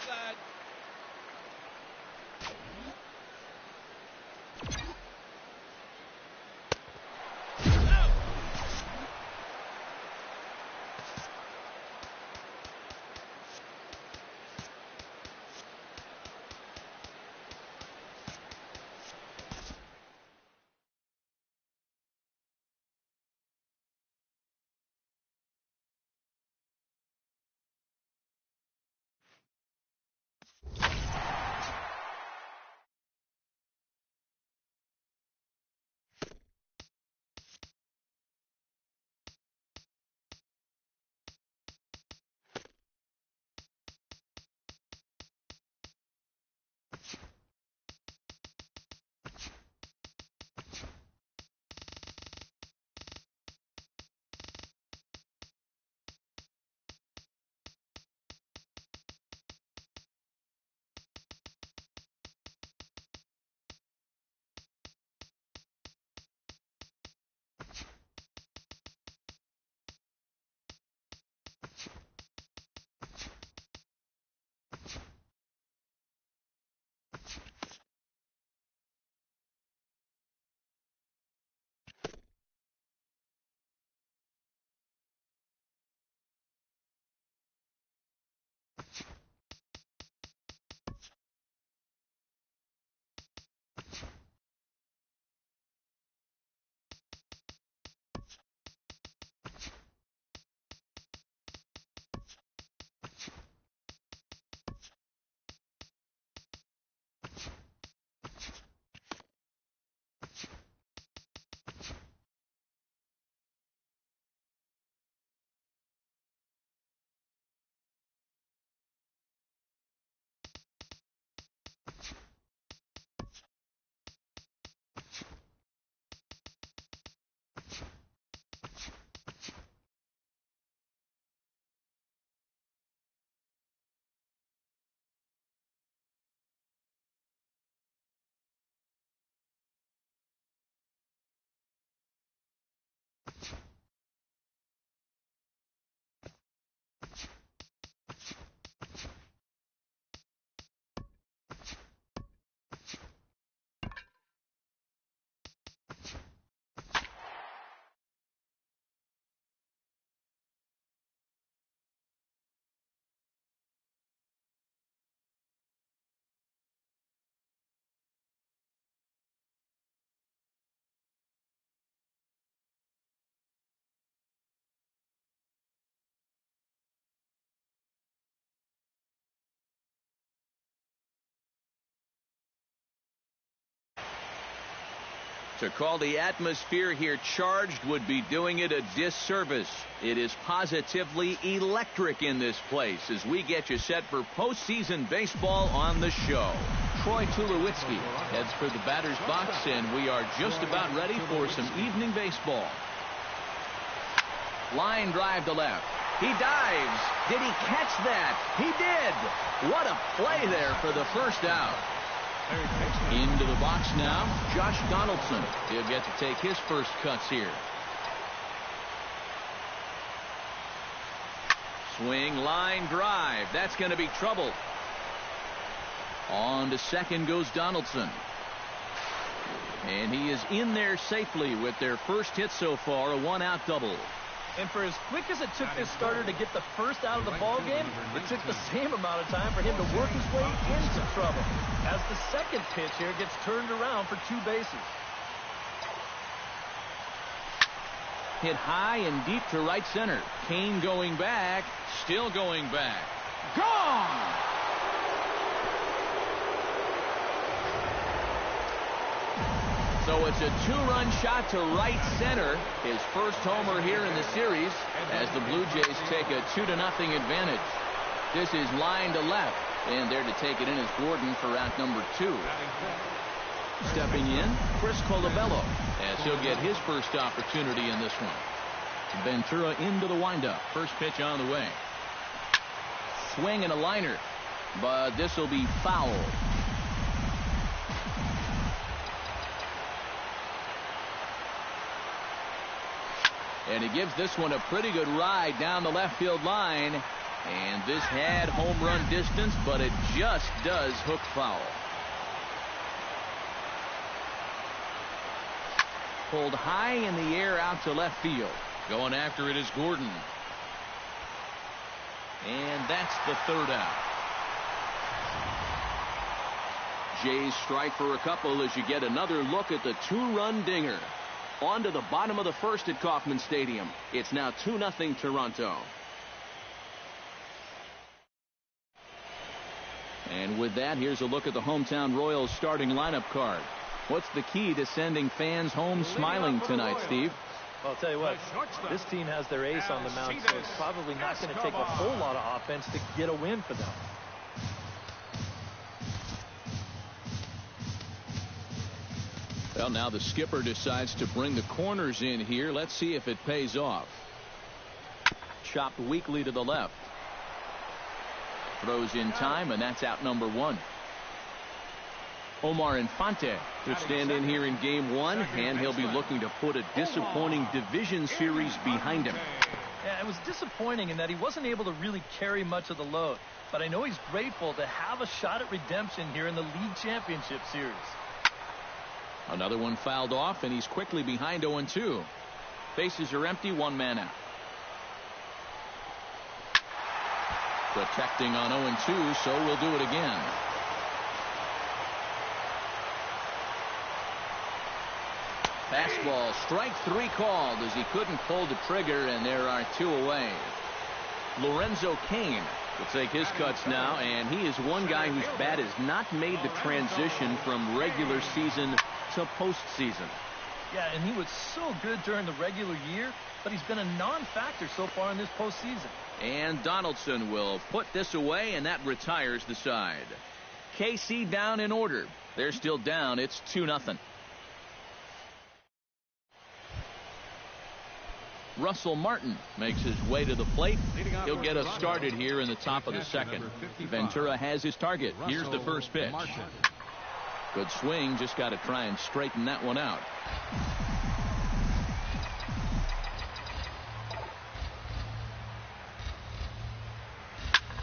Offside. To call the atmosphere here charged would be doing it a disservice. It is positively electric in this place as we get you set for postseason baseball on the show. Troy Tulowitzki heads for the batter's box, and we are just about ready for some evening baseball. Line drive to left. He dives. Did he catch that? He did. What a play there for the first out. Into the box now, Josh Donaldson. He'll get to take his first cuts here. Swing, line drive. That's going to be trouble. On to second goes Donaldson. And he is in there safely with their first hit so far, a one-out double. And for as quick as it took this starter to get the first out of the ballgame, it took the same amount of time for him to work his way into trouble as the second pitch here gets turned around for two bases. Hit high and deep to right center. Kane going back, still going back. Gone! So it's a two-run shot to right center. His first homer here in the series as the Blue Jays take a 2-0 advantage. This is line to left, and there to take it in is Gordon for out number 2. Stepping in, Chris Colabello, as he'll get his first opportunity in this one. Ventura into the windup. First pitch on the way. Swing and a liner, but this will be foul. And he gives this one a pretty good ride down the left field line. And this had home run distance, but it just does hook foul. Pulled high in the air out to left field. Going after it is Gordon. And that's the third out. Jays strike for a couple as you get another look at the two-run dinger. On to the bottom of the first at Kauffman Stadium. It's now 2-0 Toronto. And with that, here's a look at the hometown Royals starting lineup card. What's the key to sending fans home smiling tonight, Steve? Well, I'll tell you what, this team has their ace on the mound, so it's probably not going to take a whole lot of offense to get a win for them. Well, now the skipper decides to bring the corners in here. Let's see if it pays off. Chopped weakly to the left. Throws in time, and that's out number one. Omar Infante to stand in here in game one, and he'll be looking to put a disappointing division series behind him. Yeah, it was disappointing in that he wasn't able to really carry much of the load, but I know he's grateful to have a shot at redemption here in the league championship series. Another one fouled off, and he's quickly behind 0-2. Bases are empty, one man out. Protecting on 0-2, so we'll do it again. Fastball, strike three called as he couldn't pull the trigger, and there are two away. Lorenzo Cain will take his cuts now, and he is one guy whose bat has not made the transition from regular season to postseason. Yeah, and he was so good during the regular year, but he's been a non-factor so far in this postseason. And Donaldson will put this away, and that retires the side. KC down in order. They're still down. It's 2-0. Russell Martin makes his way to the plate. He'll get us started here in the top of the second. Ventura has his target. Here's the first pitch. Good swing. Just got to try and straighten that one out.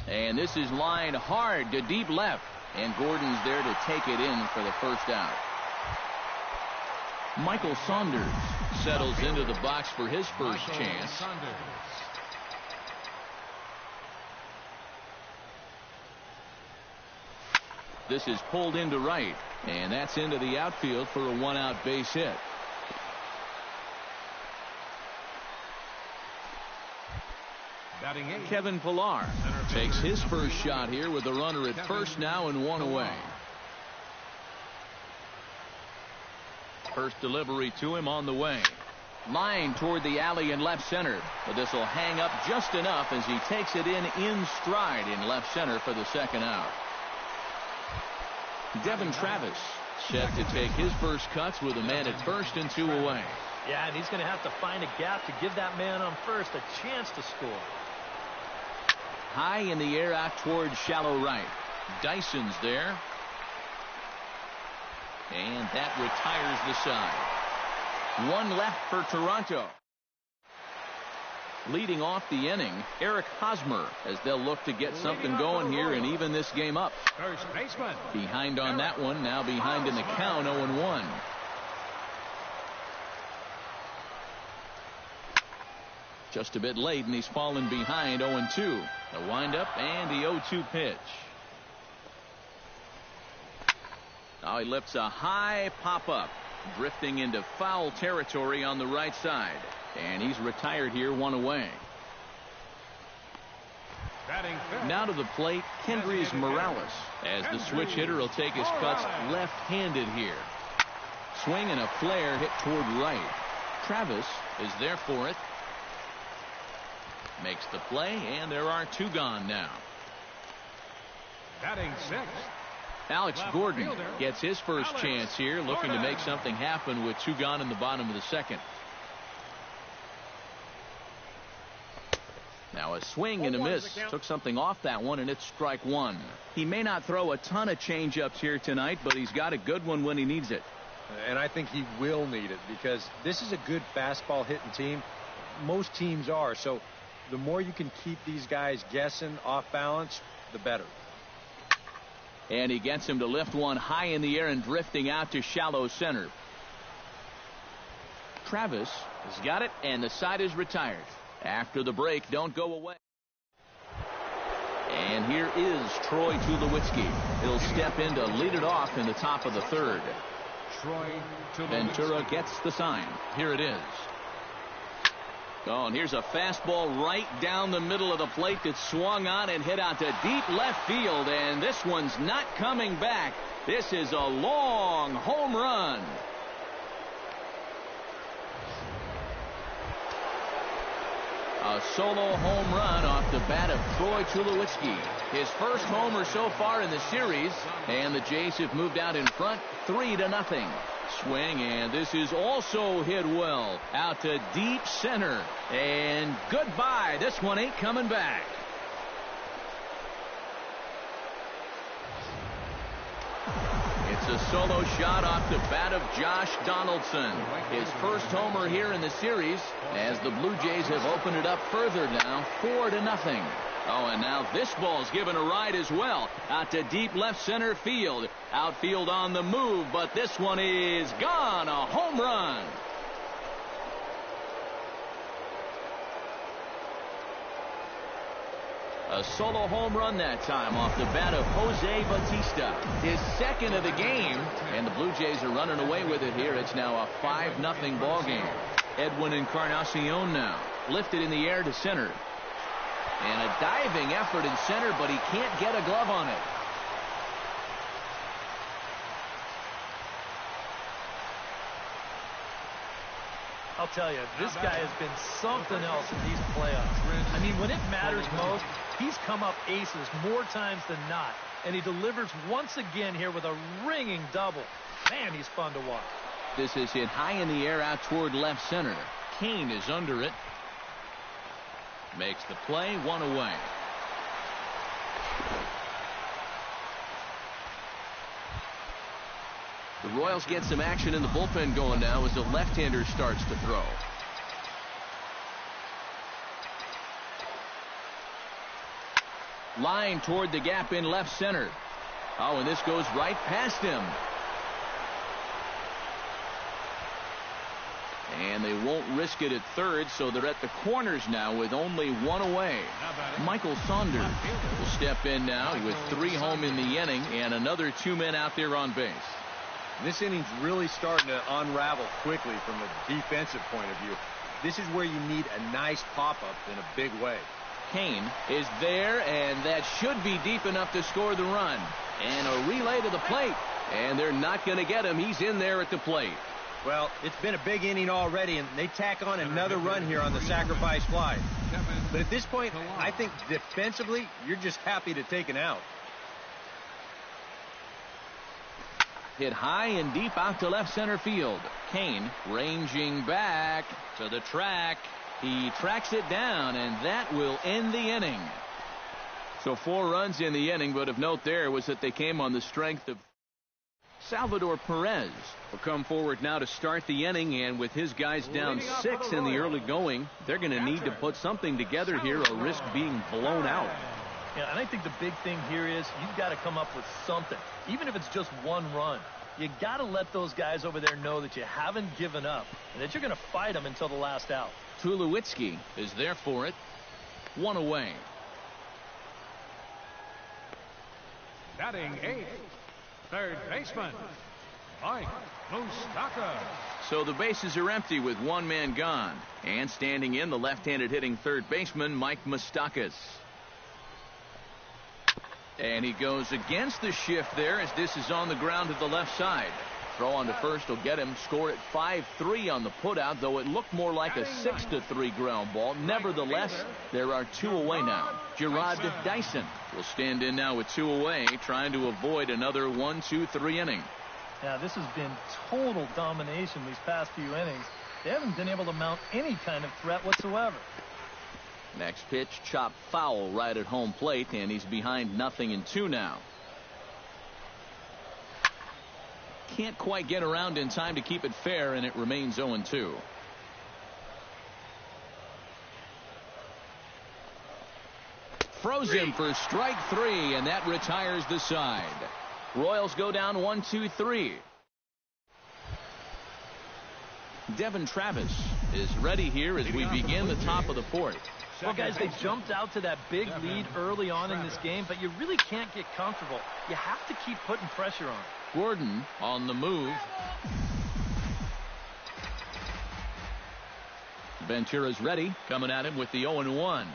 And this is lined hard to deep left. And Gordon's there to take it in for the first out. Michael Saunders settles into the box for his first chance. This is pulled into right, and that's into the outfield for a one-out base hit. Kevin Pillar takes his first shot here with the runner at first now and one away. First delivery to him on the way. Line toward the alley in left center, but this will hang up just enough as he takes it in stride in left center for the second out. Devin Travis set to take his first cuts with a man at first and two away. Yeah, and he's going to have to find a gap to give that man on first a chance to score. High in the air out toward shallow right. Dyson's there. And that retires the side. One left for Toronto. Leading off the inning, Eric Hosmer, as they'll look to get something going here and even this game up. First baseman. Behind on that one, now behind in the count, 0-1. Just a bit late, and he's fallen behind 0-2. The windup and the 0-2 pitch. Now he lifts a high pop-up, drifting into foul territory on the right side. And he's retired here, one away. Now to the plate, Kendrys Morales, as the switch hitter will take his cuts left-handed here. Swing and a flare hit toward right. Travis is there for it. Makes the play, and there are two gone now. Batting sixth. Alex Gordon gets his first chance here, looking to make something happen with two gone in the bottom of the second. Now a swing and a miss. Took something off that one, and it's strike one. He may not throw a ton of changeups here tonight, but he's got a good one when he needs it. And I think he will need it because this is a good fastball hitting team. Most teams are. So The more you can keep these guys guessing off balance, the better. And he gets him to lift one high in the air and drifting out to shallow center. Travis has got it, and the side is retired. After the break, don't go away. And here is Troy Tulowitzki. He'll step in to lead it off in the top of the third. Ventura gets the sign. Here it is. Oh, and here's a fastball right down the middle of the plate that swung on and hit out to deep left field, and this one's not coming back. This is a long home run. A solo home run off the bat of Troy Tulowitzki. His first homer so far in the series, and the Jays have moved out in front 3-0. Swing, and this is also hit well out to deep center, and goodbye. This one ain't coming back. It's a solo shot off the bat of Josh Donaldson. His first homer here in the series, as the Blue Jays have opened it up further now, 4-0. Oh, and now this ball's given a ride as well. Out to deep left center field. Outfield on the move, but this one is gone. A home run. A solo home run that time off the bat of Jose Bautista. His second of the game, and the Blue Jays are running away with it here. It's now a 5-0 ball game. Edwin Encarnacion now lifted in the air to center. And a diving effort in center, but he can't get a glove on it. I'll tell you, this guy has been something else in these playoffs. I mean, when it matters most, he's come up aces more times than not. And he delivers once again here with a ringing double. Man, he's fun to watch. This is hit high in the air out toward left center. Kane is under it. Makes the play, one away. The Royals get some action in the bullpen going now as the left-hander starts to throw. Line toward the gap in left center. Oh, and this goes right past him. And they won't risk it at third, so they're at the corners now with only one away. Michael Saunders will step in now with 3 home in the inning and another 2 men out there on base. This inning's really starting to unravel quickly from a defensive point of view. This is where you need a nice pop-up in a big way. Kane is there, and that should be deep enough to score the run. And a relay to the plate, and they're not going to get him. He's in there at the plate. Well, it's been a big inning already, and they tack on another run here on the sacrifice fly. But at this point, I think defensively, you're just happy to take an out. Hit high and deep out to left center field. Kane ranging back to the track. He tracks it down, and that will end the inning. So 4 runs in the inning, but of note there was that they came on the strength of Salvador Perez will come forward now to start the inning, and with his guys down 6 in the early going, they're going to need to put something together here or risk being blown out. Yeah, and I think the big thing here is you've got to come up with something, even if it's just 1 run. You got to let those guys over there know that you haven't given up and that you're going to fight them until the last out. Tulowitzki is there for it. 1 away. Batting 8th, third baseman, Mike Moustakas. So the bases are empty with 1 man gone. And standing in, the left-handed hitting third baseman, Mike Moustakas. And he goes against the shift there as this is on the ground to the left side. Throw on to first will get him. Score at 5-3 on the putout, though it looked more like a 6-3 ground ball. Nevertheless, there are 2 away now. Gerard Dyson will stand in now with 2 away, trying to avoid another 1-2-3 inning. Yeah, this has been total domination these past few innings. They haven't been able to mount any kind of threat whatsoever. Next pitch, chopped foul right at home plate, and he's behind 0-2 now. Can't quite get around in time to keep it fair, and it remains 0-2. Throws him for strike 3, and that retires the side. Royals go down 1-2-3. Devin Travis is ready here as we begin the top of the 4th. Well, guys, they jumped out to that big lead early on in this game, but you really can't get comfortable. You have to keep putting pressure on. Gordon on the move. Ventura's ready, coming at him with the 0-1.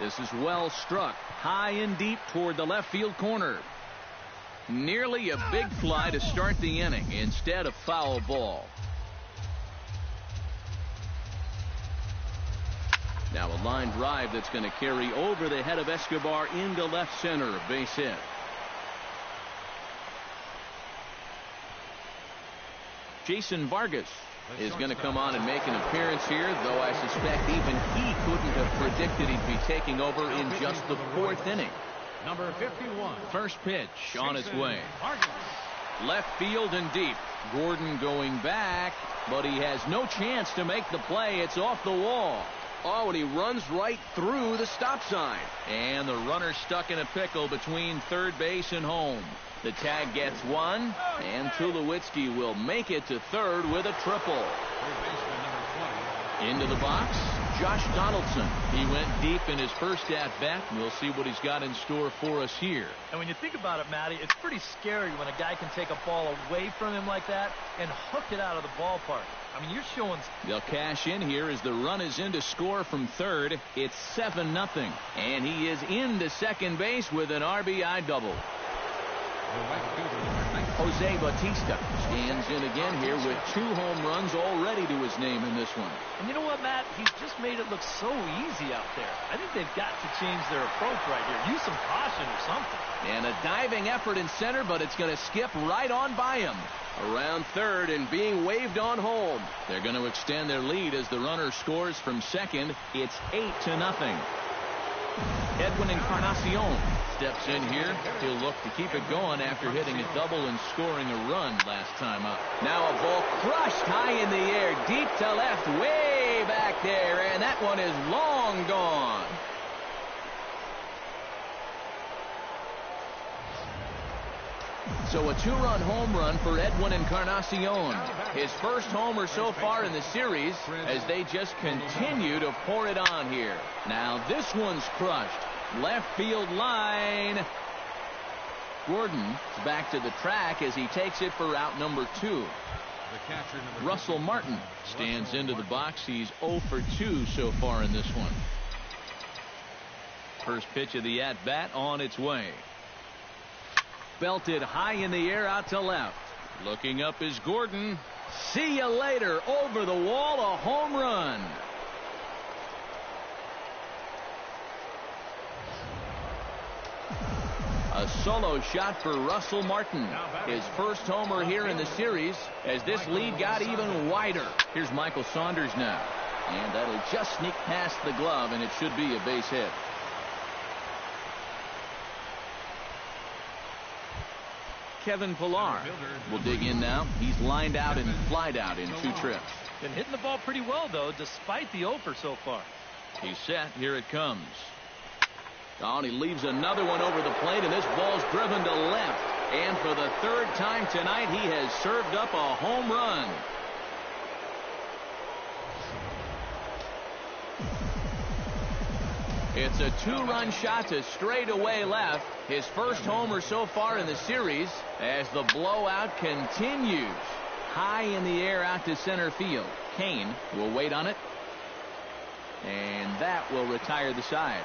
This is well struck, high and deep toward the left field corner. Nearly a big fly to start the inning. Instead, a foul ball. Now a line drive that's going to carry over the head of Escobar into left center. A base hit. Jason Vargas is going to come on and make an appearance here, though I suspect even he couldn't have predicted he'd be taking over in just the 4th inning. Number 51. First pitch on its way. Left field and deep. Gordon going back, but he has no chance to make the play. It's off the wall. Oh, and he runs right through the stop sign. And the runner stuck in a pickle between third base and home. The tag gets one, and Tulowitzki will make it to third with a triple. Into the box, Josh Donaldson. He went deep in his first at-bat. We'll see what he's got in store for us here. And when you think about it, Matty, it's pretty scary when a guy can take a ball away from him like that and hook it out of the ballpark. I mean, you're showing... They'll cash in here as the run is in to score from third. It's 7-0. And he is into second base with an RBI double. Jose Bautista stands in again here with 2 home runs already to his name in this one. And you know what, Matt? He's just made it look so easy out there. I think they've got to change their approach right here. Use some caution or something. And a diving effort in center, but it's going to skip right on by him. Around third and being waved on home. They're going to extend their lead as the runner scores from second. It's 8-0. Edwin Encarnacion steps in here. He'll look to keep it going after hitting a double and scoring a run last time up. Now a ball crushed high in the air, deep to left, way back there, and that one is long gone. So a 2-run home run for Edwin Encarnacion. His first homer so far in the series as they just continue to pour it on here. Now this one's crushed. Left field line. Gordon is back to the track as he takes it for out number 2. Russell Martin stands into the box. He's 0 for 2 so far in this one. First pitch of the at-bat on its way. Belted high in the air out to left. Looking up is Gordon. See you later. Over the wall, a home run. A solo shot for Russell Martin. His first homer here in the series as this lead got even wider. Here's Michael Saunders now. And that'll just sneak past the glove, and it should be a base hit. Kevin Pillar will dig in now. He's lined out and flied out in 2 trips. Been hitting the ball pretty well, though, despite the offer so far. He's set. Here it comes. Oh, and he leaves another one over the plate, and this ball's driven to left. And for the 3rd time tonight, he has served up a home run. It's a 2-run shot to straightaway left. His first homer so far in the series as the blowout continues. High in the air out to center field. Kane will wait on it. And that will retire the side.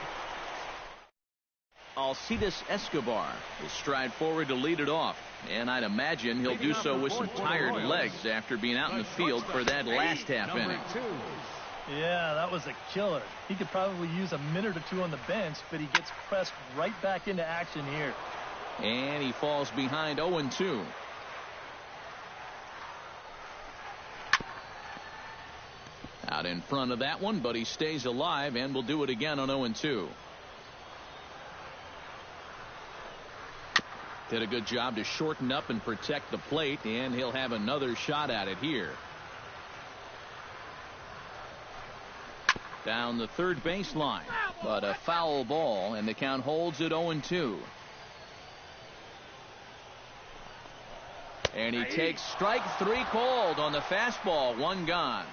Alcides Escobar will stride forward to lead it off. And I'd imagine he'll do so with some tired legs after being out in the field for that last half inning. Yeah, that was a killer. He could probably use a minute or 2 on the bench, but he gets pressed right back into action here. And he falls behind 0-2. Out in front of that one, but he stays alive and will do it again on 0-2. Did a good job to shorten up and protect the plate, and he'll have another shot at it here. Down the third baseline. But a foul ball, and the count holds at 0-2. And he takes strike 3 called on the fastball. 1 gone.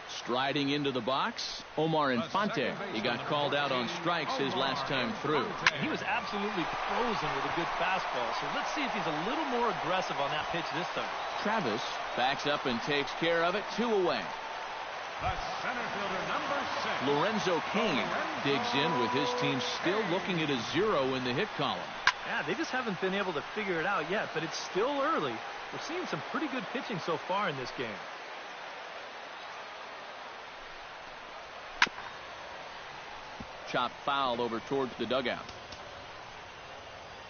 Striding into the box, Omar Infante. He got called out on strikes his last time through. He was absolutely frozen with a good fastball, so let's see if he's a little more aggressive on that pitch this time. Travis backs up and takes care of it. 2 away. The center fielder, number 6. Lorenzo Cain digs in with his team still looking at a 0 in the hit column. Yeah, they just haven't been able to figure it out yet, but it's still early. We're seeing some pretty good pitching so far in this game. Chop foul over towards the dugout.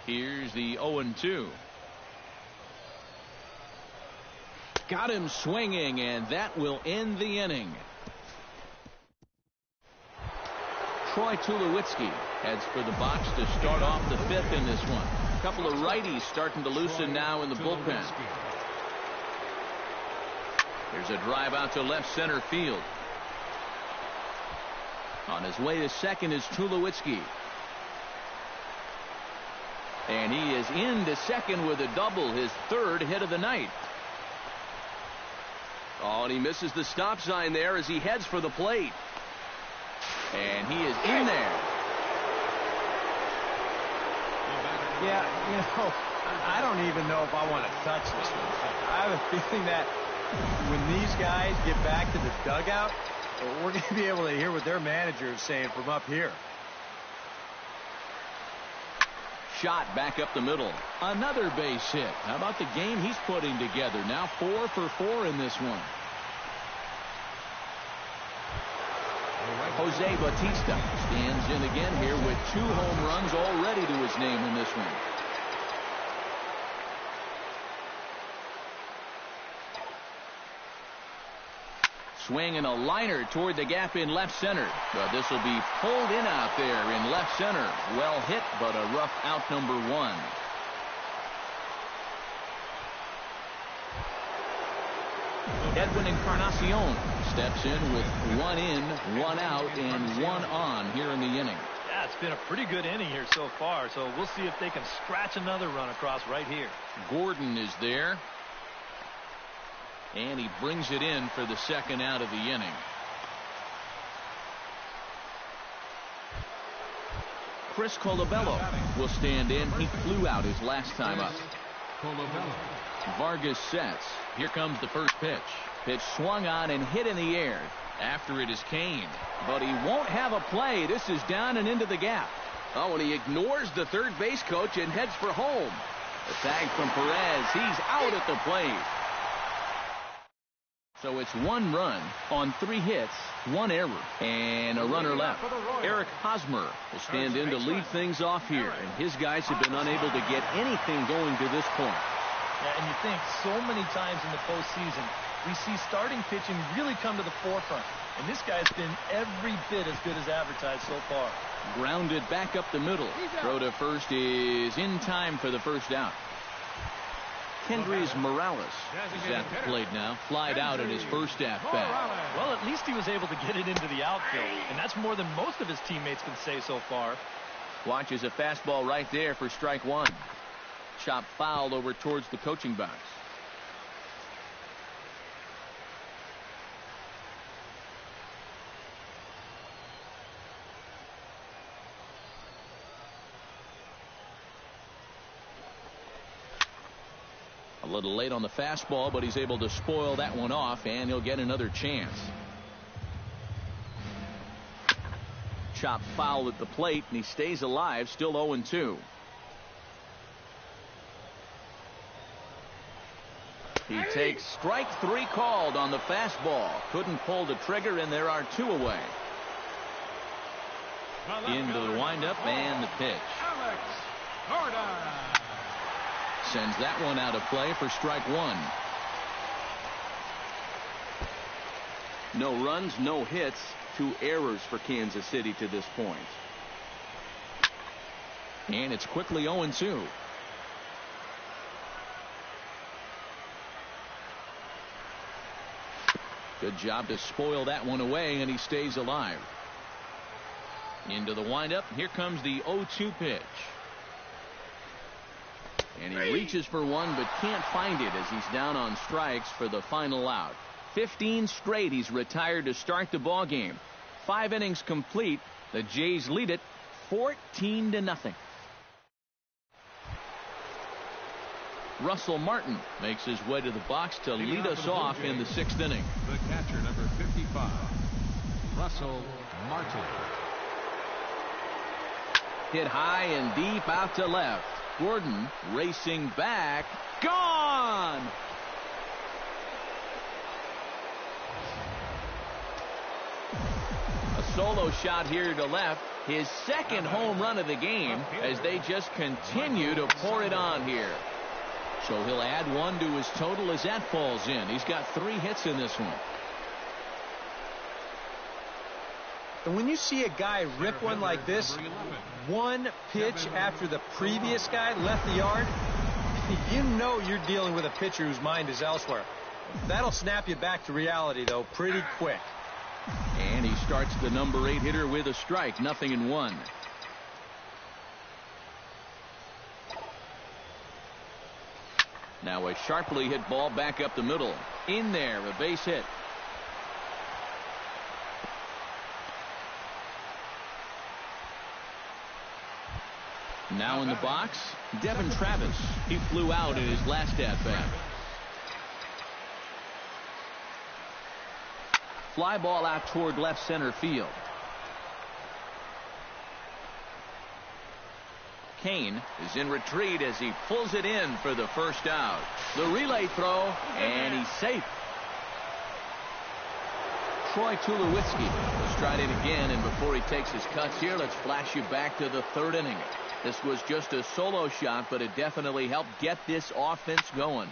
Here's the 0-2. Got him swinging, and that will end the inning. Troy Tulowitzki heads for the box to start off the 5th in this one. A couple of righties starting to loosen now in the bullpen. Here's a drive out to left center field. On his way to second is Tulowitzki. And he is into second with a double, his 3rd hit of the night. Oh, and he misses the stop sign there as he heads for the plate. And he is in there. Yeah, I don't even know if I want to touch this one. I have a feeling that when these guys get back to the dugout, we're going to be able to hear what their manager is saying from up here. Shot back up the middle. Another base hit. How about the game he's putting together? Now 4 for 4 in this one. Jose Bautista stands in again here with 2 home runs already to his name in this one. Swing and a liner toward the gap in left center. But this will be pulled in out there in left center. Well hit, but a rough out, number 1. Edwin Encarnacion steps in with 1 in, 1 out, and 1 on here in the inning. Yeah, it's been a pretty good inning here so far, so we'll see if they can scratch another run across right here. Gordon is there. And he brings it in for the 2nd out of the inning. Chris Colabello will stand in. He flew out his last time up. Vargas sets. Here comes the first pitch. Pitch swung on and hit in the air. After it is Cain. But he won't have a play. This is down and into the gap. Oh, and he ignores the third base coach and heads for home. A tag from Perez. He's out at the plate. So it's 1 run on 3 hits, 1 error, and a runner left. Eric Hosmer will stand in to lead things off here, and his guys have been unable to get anything going to this point. Yeah, and you think so many times in the postseason, we see starting pitching really come to the forefront, and this guy's been every bit as good as advertised so far. Grounded back up the middle. Throw to first is in time for the first out. Kendrys Morales is at the plate now. Flied out in his first at-bat. Well, at least he was able to get it into the outfield, and that's more than most of his teammates can say so far. Watches a fastball right there for strike 1. Chop foul over towards the coaching box. A little late on the fastball, but he's able to spoil that one off, and he'll get another chance. Chop foul at the plate, and he stays alive, still 0-2. He takes strike 3 called on the fastball. Couldn't pull the trigger, and there are 2 away. Into the windup and the pitch. Sends that one out of play for strike 1. No runs, no hits, 2 errors for Kansas City to this point. And it's quickly 0-2. Good job to spoil that one away, and he stays alive. Into the windup. Here comes the 0-2 pitch. And he reaches for one but can't find it as he's down on strikes for the final out. 15 straight he's retired to start the ball game. 5 innings complete. The Jays lead it 14-0. Russell Martin makes his way to the box to lead us off in the 6th inning. The catcher, number 55, Russell Martin. Hit high and deep out to left. Gordon racing back. Gone! A solo shot here to left. His second home run of the game as they just continue to pour it on here. So he'll add 1 to his total as that falls in. He's got 3 hits in this one. And when you see a guy rip one like this, 1 pitch after the previous guy left the yard, you know you're dealing with a pitcher whose mind is elsewhere. That'll snap you back to reality, though, pretty quick. And he starts the number 8 hitter with a strike. 0-1. Now a sharply hit ball back up the middle. In there, a base hit. Now in the box, Devin Travis. He flew out in his last at-bat. Fly ball out toward left center field. Kane is in retreat as he pulls it in for the first out. The relay throw, and he's safe. Troy Tulowitzki will stride in again, and before he takes his cuts here, let's flash you back to the 3rd inning. This was just a solo shot, but it definitely helped get this offense going.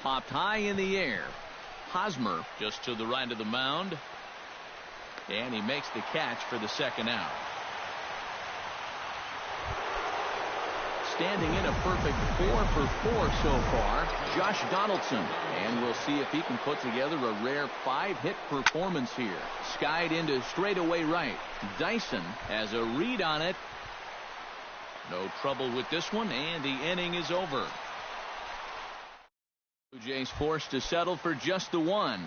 Popped high in the air. Hosmer just to the right of the mound, and he makes the catch for the 2nd out. Standing in a perfect 4 for 4 so far, Josh Donaldson. And we'll see if he can put together a rare 5-hit performance here. Skied into straightaway right. Dyson has a read on it. No trouble with this one, and the inning is over. Blue Jays forced to settle for just the 1.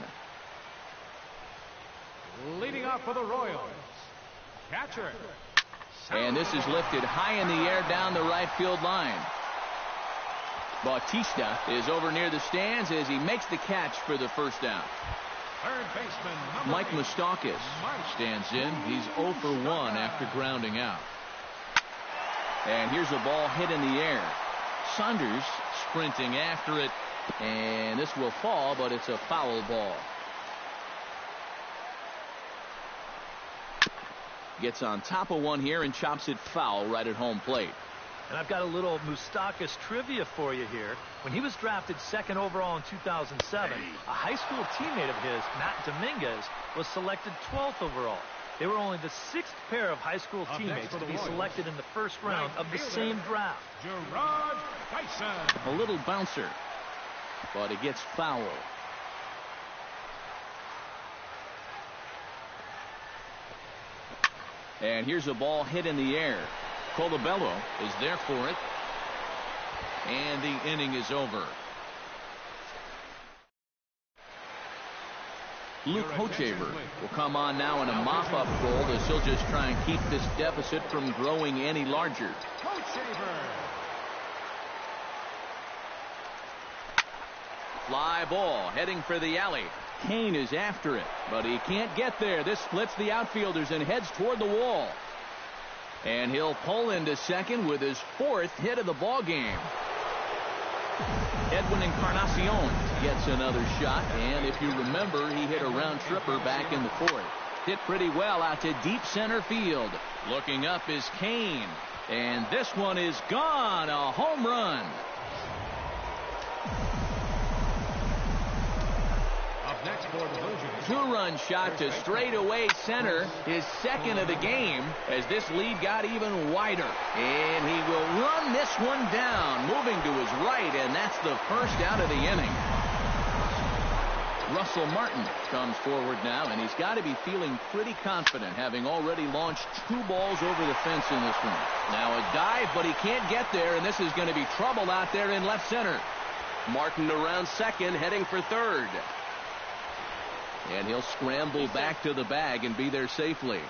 Leading off for the Royals, catcher. And this is lifted high in the air down the right field line. Bautista is over near the stands as he makes the catch for the first down. Third baseman, Mike Moustakas stands in. He's 0 for 1 after grounding out. And here's a ball hit in the air. Saunders sprinting after it, and this will fall, but it's a foul ball. Gets on top of one here and chops it foul right at home plate. And I've got a little Moustakas trivia for you here. When he was drafted 2nd overall in 2007, a high school teammate of his, Matt Dominguez, was selected 12th overall. They were only the 6th pair of high school teammates to be selected in the 1st round of the same draft. Gerard Dyson. A little bouncer, but it gets foul. And here's a ball hit in the air. Colabello is there for it. And the inning is over. Luke Hochevar will come on now in a mop-up role as he'll just try and keep this deficit from growing any larger. Hochevar. Fly ball heading for the alley. Kane is after it, but he can't get there. This splits the outfielders and heads toward the wall. And he'll pull into second with his 4th hit of the ball game. Edwin Encarnacion gets another shot, and if you remember, he hit a round tripper back in the 4th. Hit pretty well out to deep center field. Looking up is Kane, and this one is gone. A home run. Up next for the Blue Jays. 2-run shot to straightaway center, his 2nd of the game, as this lead got even wider. And he will run this one down, moving to his right, and that's the first out of the inning. Russell Martin comes forward now, and he's got to be feeling pretty confident, having already launched 2 balls over the fence in this one. Now a dive, but he can't get there, and this is going to be trouble out there in left center. Martin around second, heading for third. And he'll scramble back to the bag and be there safely.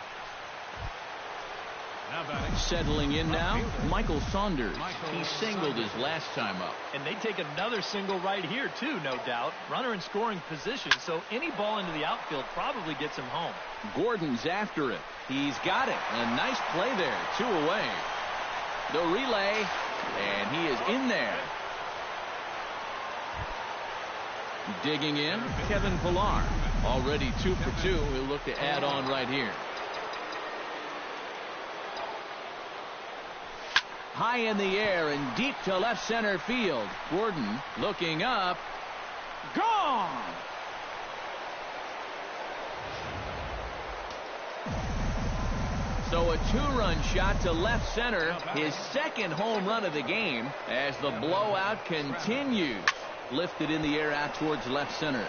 Settling in now, Michael Saunders. He singled his last time up. And they take another single right here, too, no doubt. Runner in scoring position, so any ball into the outfield probably gets him home. Gordon's after it. He's got it. A nice play there. 2 away. The relay, and he is in there. Digging in, Kevin Pillar. Already 2 for 2. He'll look to add on right here. High in the air and deep to left center field. Gordon looking up. Gone! So a 2-run shot to left center. His second home run of the game as the blowout continues. Lifted in the air out towards left center.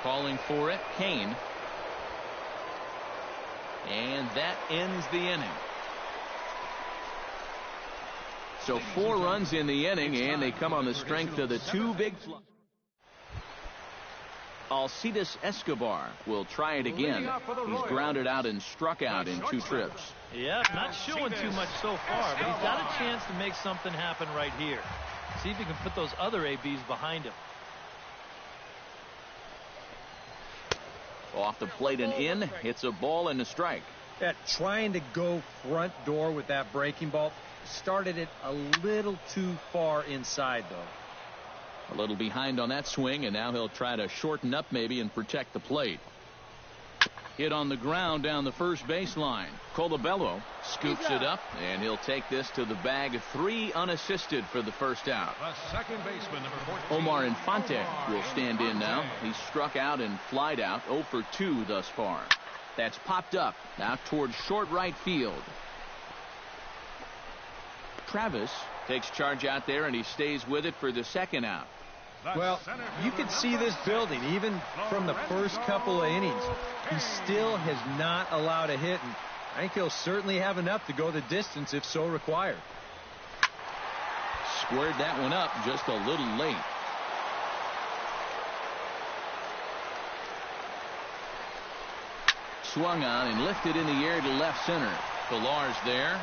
Calling for it, Kane. And that ends the inning. So 4 runs in the inning, and they come on the strength of the 2 big flies. Alcides Escobar will try it again. He's grounded out and struck out in 2 trips. Yeah, not showing too much so far, but he's got a chance to make something happen right here. See if he can put those other ABs behind him. Off the plate and in. Hits a ball and a strike. Yeah, trying to go front door with that breaking ball. Started it a little too far inside, though. A little behind on that swing, and now he'll try to shorten up maybe and protect the plate. Hit on the ground down the first baseline. Colabello scoops it up, and he'll take this to the bag. 3 unassisted for the first out. The second baseman, number 14. Omar Infante will stand in now. He's struck out and flied out. 0 for 2 thus far. That's popped up out towards short right field. Travis takes charge out there, and he stays with it for the second out. Well, you could see this building even from the first couple of innings. He still has not allowed a hit, and I think he'll certainly have enough to go the distance if so required. Squared that one up just a little late. Swung on and lifted in the air to left center. Pillar's there.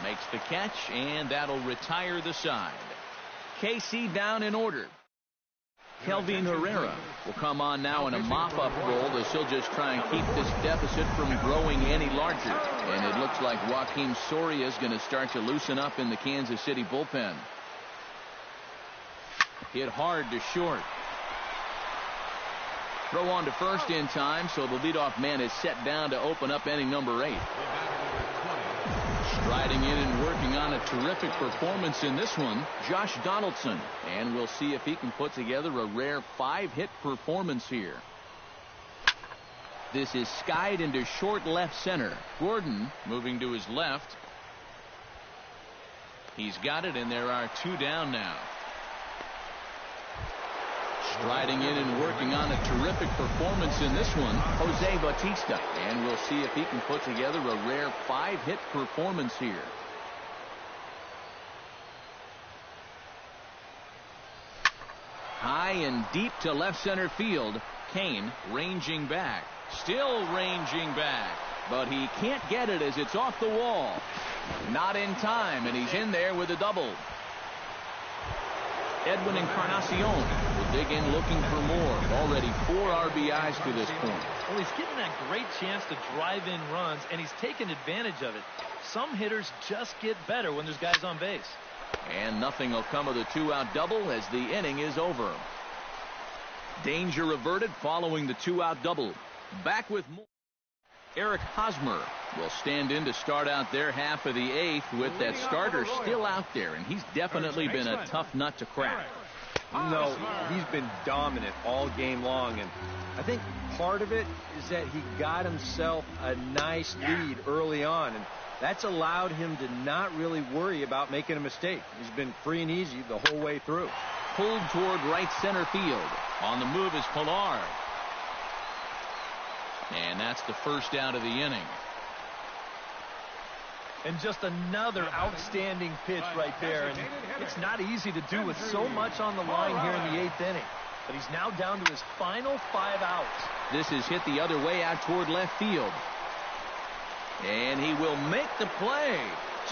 Makes the catch, and that'll retire the side. KC down in order. Kelvin Herrera will come on now in a mop-up role as he'll just try and keep this deficit from growing any larger. And it looks like Joaquin Soria is going to start to loosen up in the Kansas City bullpen. Hit hard to short. Throw on to first in time, so the leadoff man is set down to open up inning number 8. Striding in and working on a terrific performance in this one, Josh Donaldson. And we'll see if he can put together a rare 5-hit performance here. This is skied into short left center. Gordon moving to his left. He's got it, and there are 2 down now. Striding in and working on a terrific performance in this one, Jose Bautista. And we'll see if he can put together a rare 5-hit performance here. High and deep to left center field. Kane ranging back. Still ranging back. But he can't get it as it's off the wall. Not in time, and he's in there with a double. Edwin Encarnacion will dig in looking for more. Already 4 RBIs to this point. Well, he's getting that great chance to drive in runs, and he's taking advantage of it. Some hitters just get better when there's guys on base. And nothing will come of the 2-out double as the inning is over. Danger averted following the 2-out double. Back with more. Eric Hosmer will stand in to start out their half of the 8th with that starter still out there, and he's definitely been a tough nut to crack. No, he's been dominant all game long, and I think part of it is that he got himself a nice lead early on, and That's allowed him to not really worry about making a mistake. He's been free and easy the whole way through. Pulled toward right center field. On the move is Pilar. And that's the first out of the inning. And just another outstanding pitch right there. And it's not easy to do with so much on the line here in the 8th inning. But he's now down to his final 5 outs. This is hit the other way out toward left field. And he will make the play.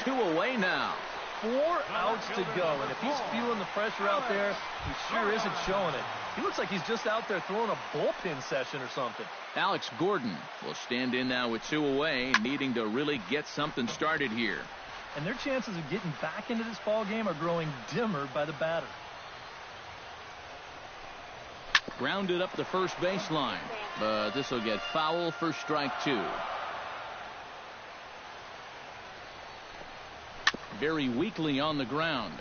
2 away now. 4 outs to go. And if he's feeling the pressure out there, he sure isn't showing it. He looks like he's just out there throwing a bullpen session or something. Alex Gordon will stand in now with 2 away, needing to really get something started here. And their chances of getting back into this ball game are growing dimmer by the batter. Grounded up the first baseline, but this will get foul for strike 2. Very weakly on the ground.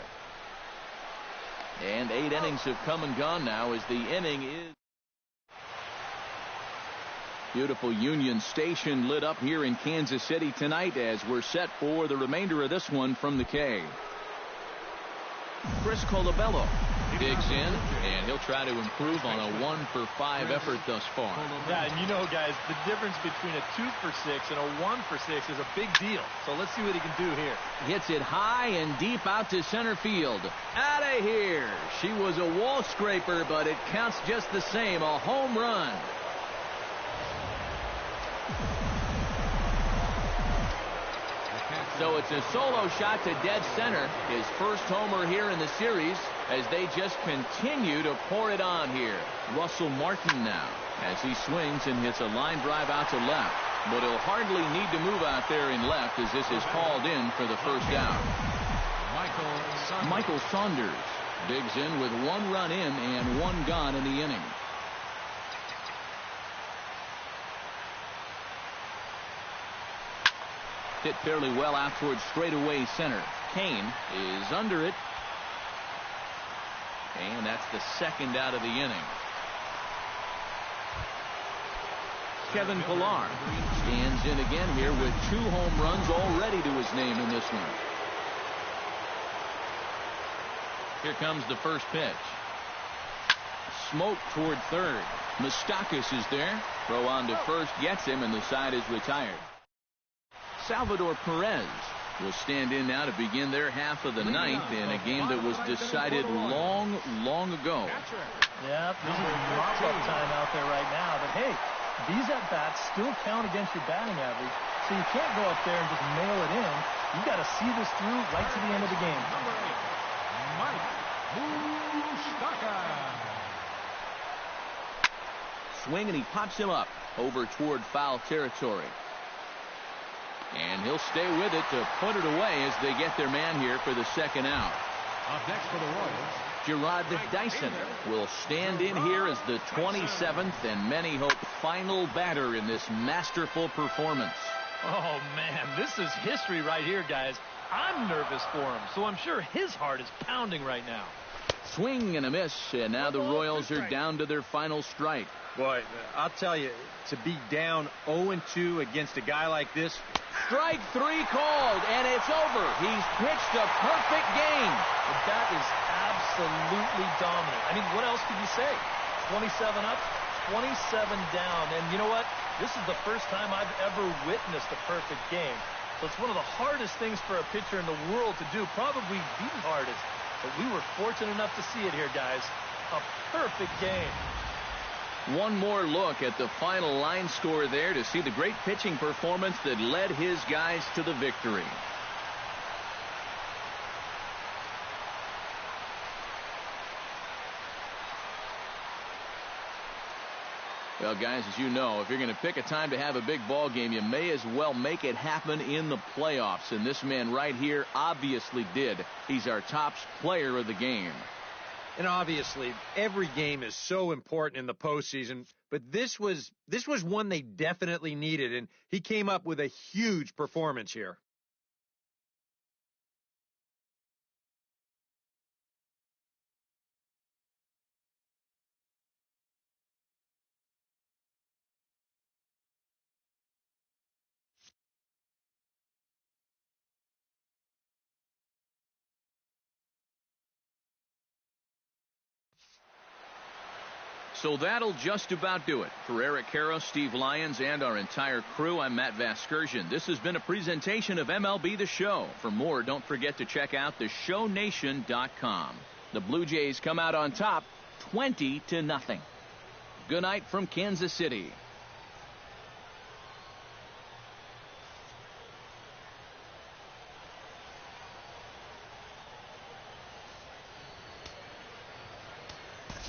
And 8 innings have come and gone now as the inning is. Beautiful Union Station lit up here in Kansas City tonight as we're set for the remainder of this one from the K. Chris Colabello digs in, and he'll try to improve on a 1-for-5 effort thus far. Yeah, and you know, guys, the difference between a 2-for-6 and a 1-for-6 is a big deal. So let's see what he can do here. Hits it high and deep out to center field. Out of here. She was a wall scraper, but it counts just the same. A home run. So it's a solo shot to dead center. His first homer here in the series as they just continue to pour it on here. Russell Martin now as he swings and hits a line drive out to left. But he'll hardly need to move out there in left as this is called in for the first out. Michael Saunders digs in with 1 run in and 1 gone in the inning. Hit fairly well out towards straightaway center. Kane is under it. And that's the second out of the inning. Kevin Pilar stands in again here with 2 home runs already to his name in this one. Here comes the first pitch. Smoke toward third. Moustakas is there. Throw on to first gets him, and the side is retired. Salvador Perez will stand in now to begin their half of the 9th in a game that was decided long ago. Yeah, this is mop-up time out there right now. But hey, these at-bats still count against your batting average, so you can't go up there and just mail it in. You got to see this through right to the end of the game. Swing, and he pops him up over toward foul territory. And he'll stay with it to put it away as they get their man here for the second out. Up next for the Royals, Gerard Dyson will stand in here as the 27th and many hope final batter in this masterful performance. Oh, man, this is history right here, guys. I'm nervous for him, so I'm sure his heart is pounding right now. Swing and a miss, and now the Royals are down to their final strike. Boy, I'll tell you, to be down 0-2 against a guy like this. Strike 3 called, and it's over. He's pitched a perfect game. That is absolutely dominant. I mean, what else could you say? 27 up, 27 down. And you know what? This is the first time I've ever witnessed a perfect game. So it's one of the hardest things for a pitcher in the world to do, probably the hardest. But we were fortunate enough to see it here, guys. A perfect game. One more look at the final line score there to see the great pitching performance that led his guys to the victory. Well, guys, as you know, if you're going to pick a time to have a big ball game, you may as well make it happen in the playoffs. And this man right here obviously did. He's our top player of the game. And obviously, every game is so important in the postseason, but this was one they definitely needed, and he came up with a huge performance here. So that'll just about do it. For Eric Karros, Steve Lyons, and our entire crew, I'm Matt Vasgersian. This has been a presentation of MLB The Show. For more, don't forget to check out theshownation.com. The Blue Jays come out on top 20-0. Good night from Kansas City.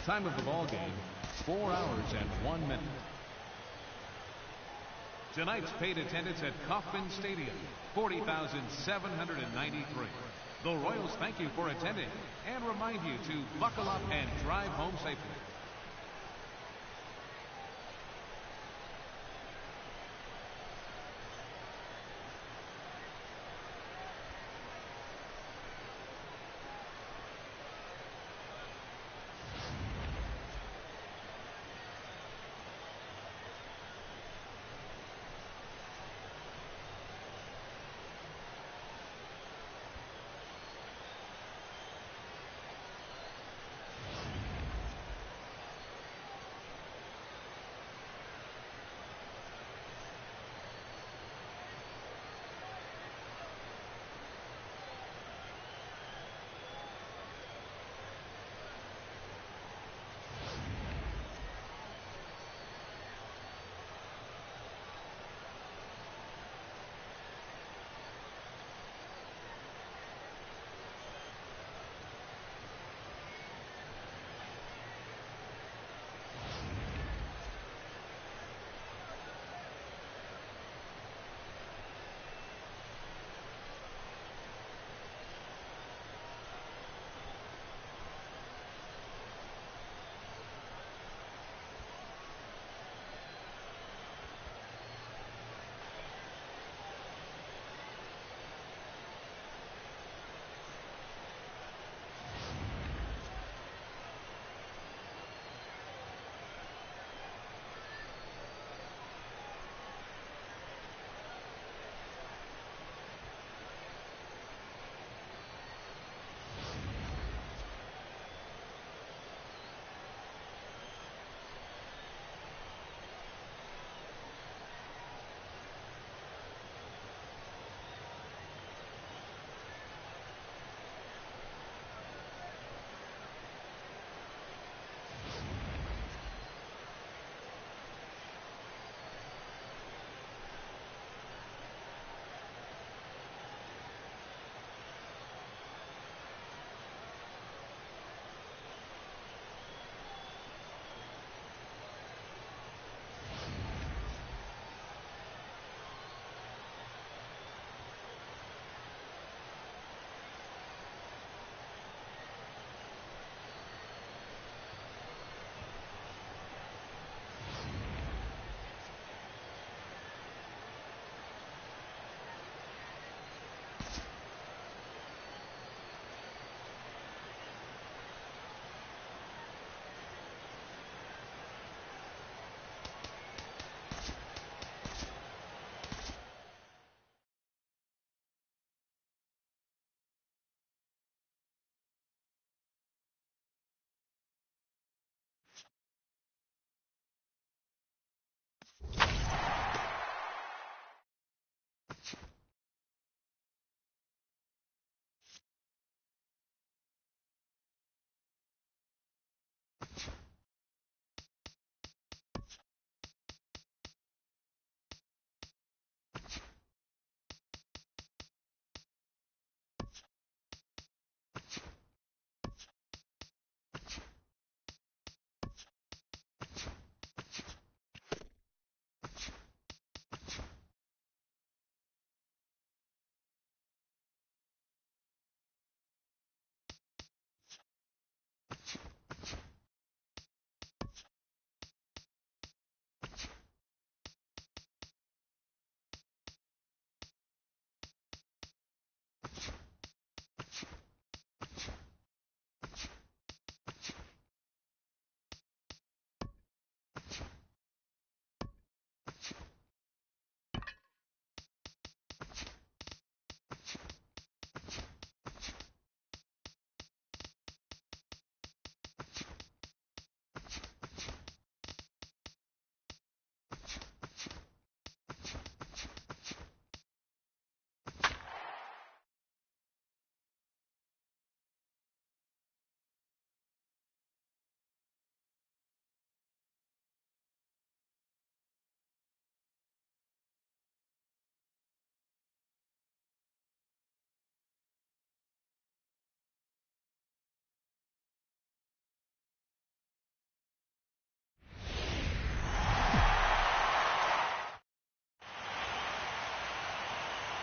Time of the ball game, 4 hours and 1 minute. Tonight's paid attendance at Kauffman Stadium, 40,793. The Royals thank you for attending and remind you to buckle up and drive home safely.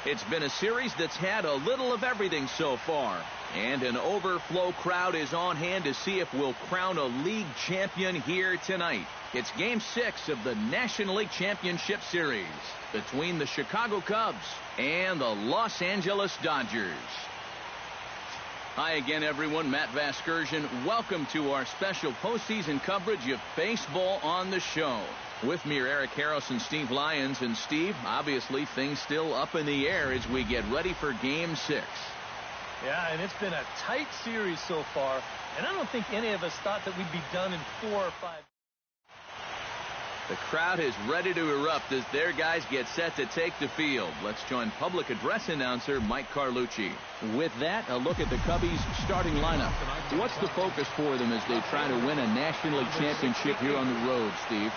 It's been a series that's had a little of everything so far. And an overflow crowd is on hand to see if we'll crown a league champion here tonight. It's Game 6 of the National League Championship Series between the Chicago Cubs and the Los Angeles Dodgers. Hi again, everyone. Matt Vasgersian. Welcome to our special postseason coverage of baseball on the show. With me are Eric Harris and Steve Lyons. And Steve, obviously things still up in the air as we get ready for Game 6. Yeah, and it's been a tight series so far, and I don't think any of us thought that we'd be done in 4 or 5. The crowd is ready to erupt as their guys get set to take the field. Let's join public address announcer Mike Carlucci. With that, a look at the Cubbies' starting lineup. What's the focus for them as they try to win a National League championship here on the road, Steve?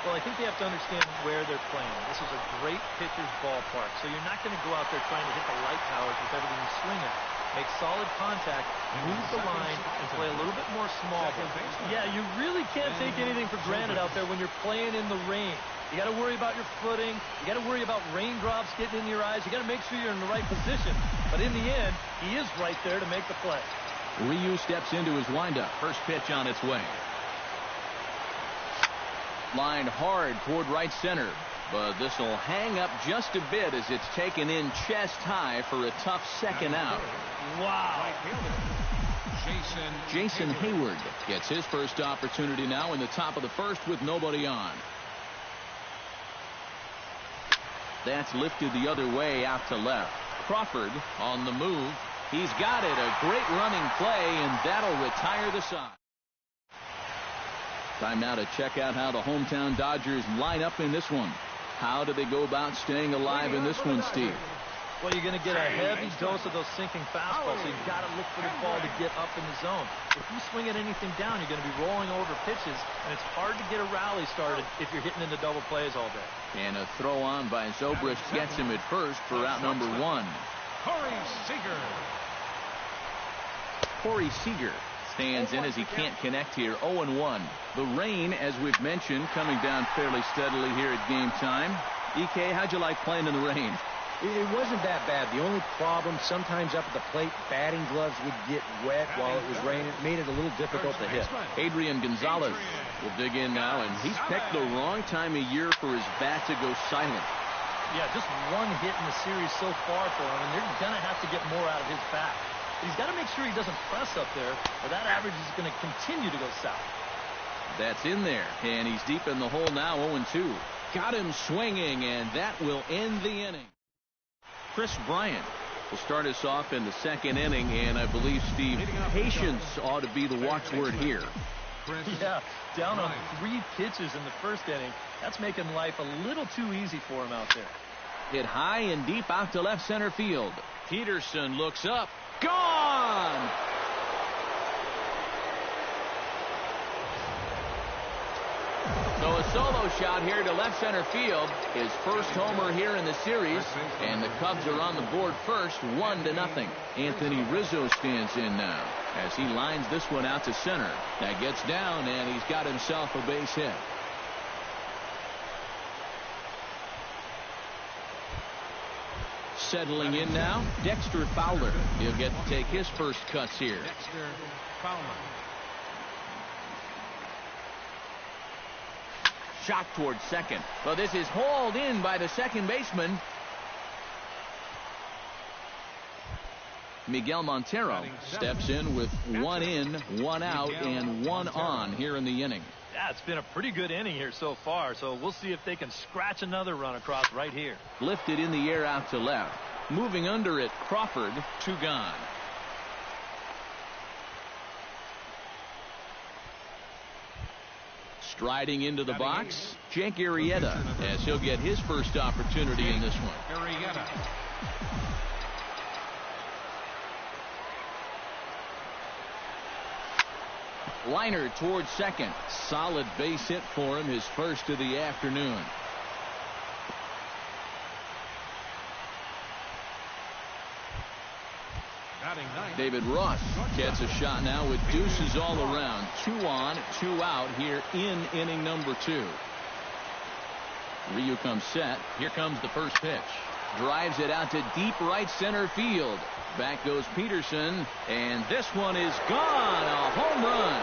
Well, I think they have to understand where they're playing. This is a great pitcher's ballpark, so you're not going to go out there trying to hit the light towers with everything you swing at. Make solid contact, move the line, and play a little bit more small ball. Yeah, you really can't take anything for granted out there when you're playing in the rain. You got to worry about your footing. You got to worry about raindrops getting in your eyes. You got to make sure you're in the right position. But in the end, he is right there to make the play. Ryu steps into his windup. First pitch on its way. Lined hard toward right center, but this will hang up just a bit as it's taken in chest high for a tough second out. Wow. Jason Hayward gets his first opportunity now in the top of the first with nobody on. That's lifted the other way out to left. Crawford on the move. He's got it. A great running play, and that'll retire the side. Time now to check out how the hometown Dodgers line up in this one. How do they go about staying alive in this one, Steve? Well, you're going to get a heavy dose of those sinking fastballs, so you've got to look for the ball to get up in the zone. If you swing at anything down, you're going to be rolling over pitches, and it's hard to get a rally started if you're hitting into double plays all day. And a throw on by Zobrist gets him at first for out number 1. Corey Seager stands in as he can't connect here. 0-1. The rain, as we've mentioned, coming down fairly steadily here at game time. EK, how'd you like playing in the rain? It wasn't that bad. The only problem, sometimes up at the plate, batting gloves would get wet while it was raining. It made it a little difficult to hit. Adrian Gonzalez will dig in now, and he's picked the wrong time of year for his bat to go silent. Yeah, just one hit in the series so far for him, and they're going to have to get more out of his bat. He's got to make sure he doesn't press up there, or that average is going to continue to go south. That's in there, and he's deep in the hole now, 0-2. Got him swinging, and that will end the inning. Chris Bryant will start us off in the second inning, and I believe, Steve, patience ought to be the watchword here. Yeah, down on 3 pitches in the first inning. That's making life a little too easy for him out there. Hit high and deep out to left center field. Peterson looks up. Gone! So a solo shot here to left center field. His first homer here in the series. And the Cubs are on the board first, 1-0. Anthony Rizzo stands in now as he lines this one out to center. That gets down, and he's got himself a base hit. Settling in now, Dexter Fowler. He'll get to take his first cuts here. Dexter Fowler. Shot towards second. Well, this is hauled in by the second baseman. Miguel Montero steps in with 1 in, 1 out, and 1 on here in the inning. Yeah, it's been a pretty good inning here so far, so we'll see if they can scratch another run across right here. Lifted in the air out to left. Moving under it, Crawford, 2 gone. Striding into the box, Jake Arrieta, as he'll get his first opportunity in this one. Arrieta. Liner towards second. Solid base hit for him, his first of the afternoon. David Ross gets a shot now with deuces all around. 2 on, 2 out here in inning number 2. Ryu comes set. Here comes the first pitch. Drives it out to deep right center field. Back goes Peterson, and this one is gone. A home run.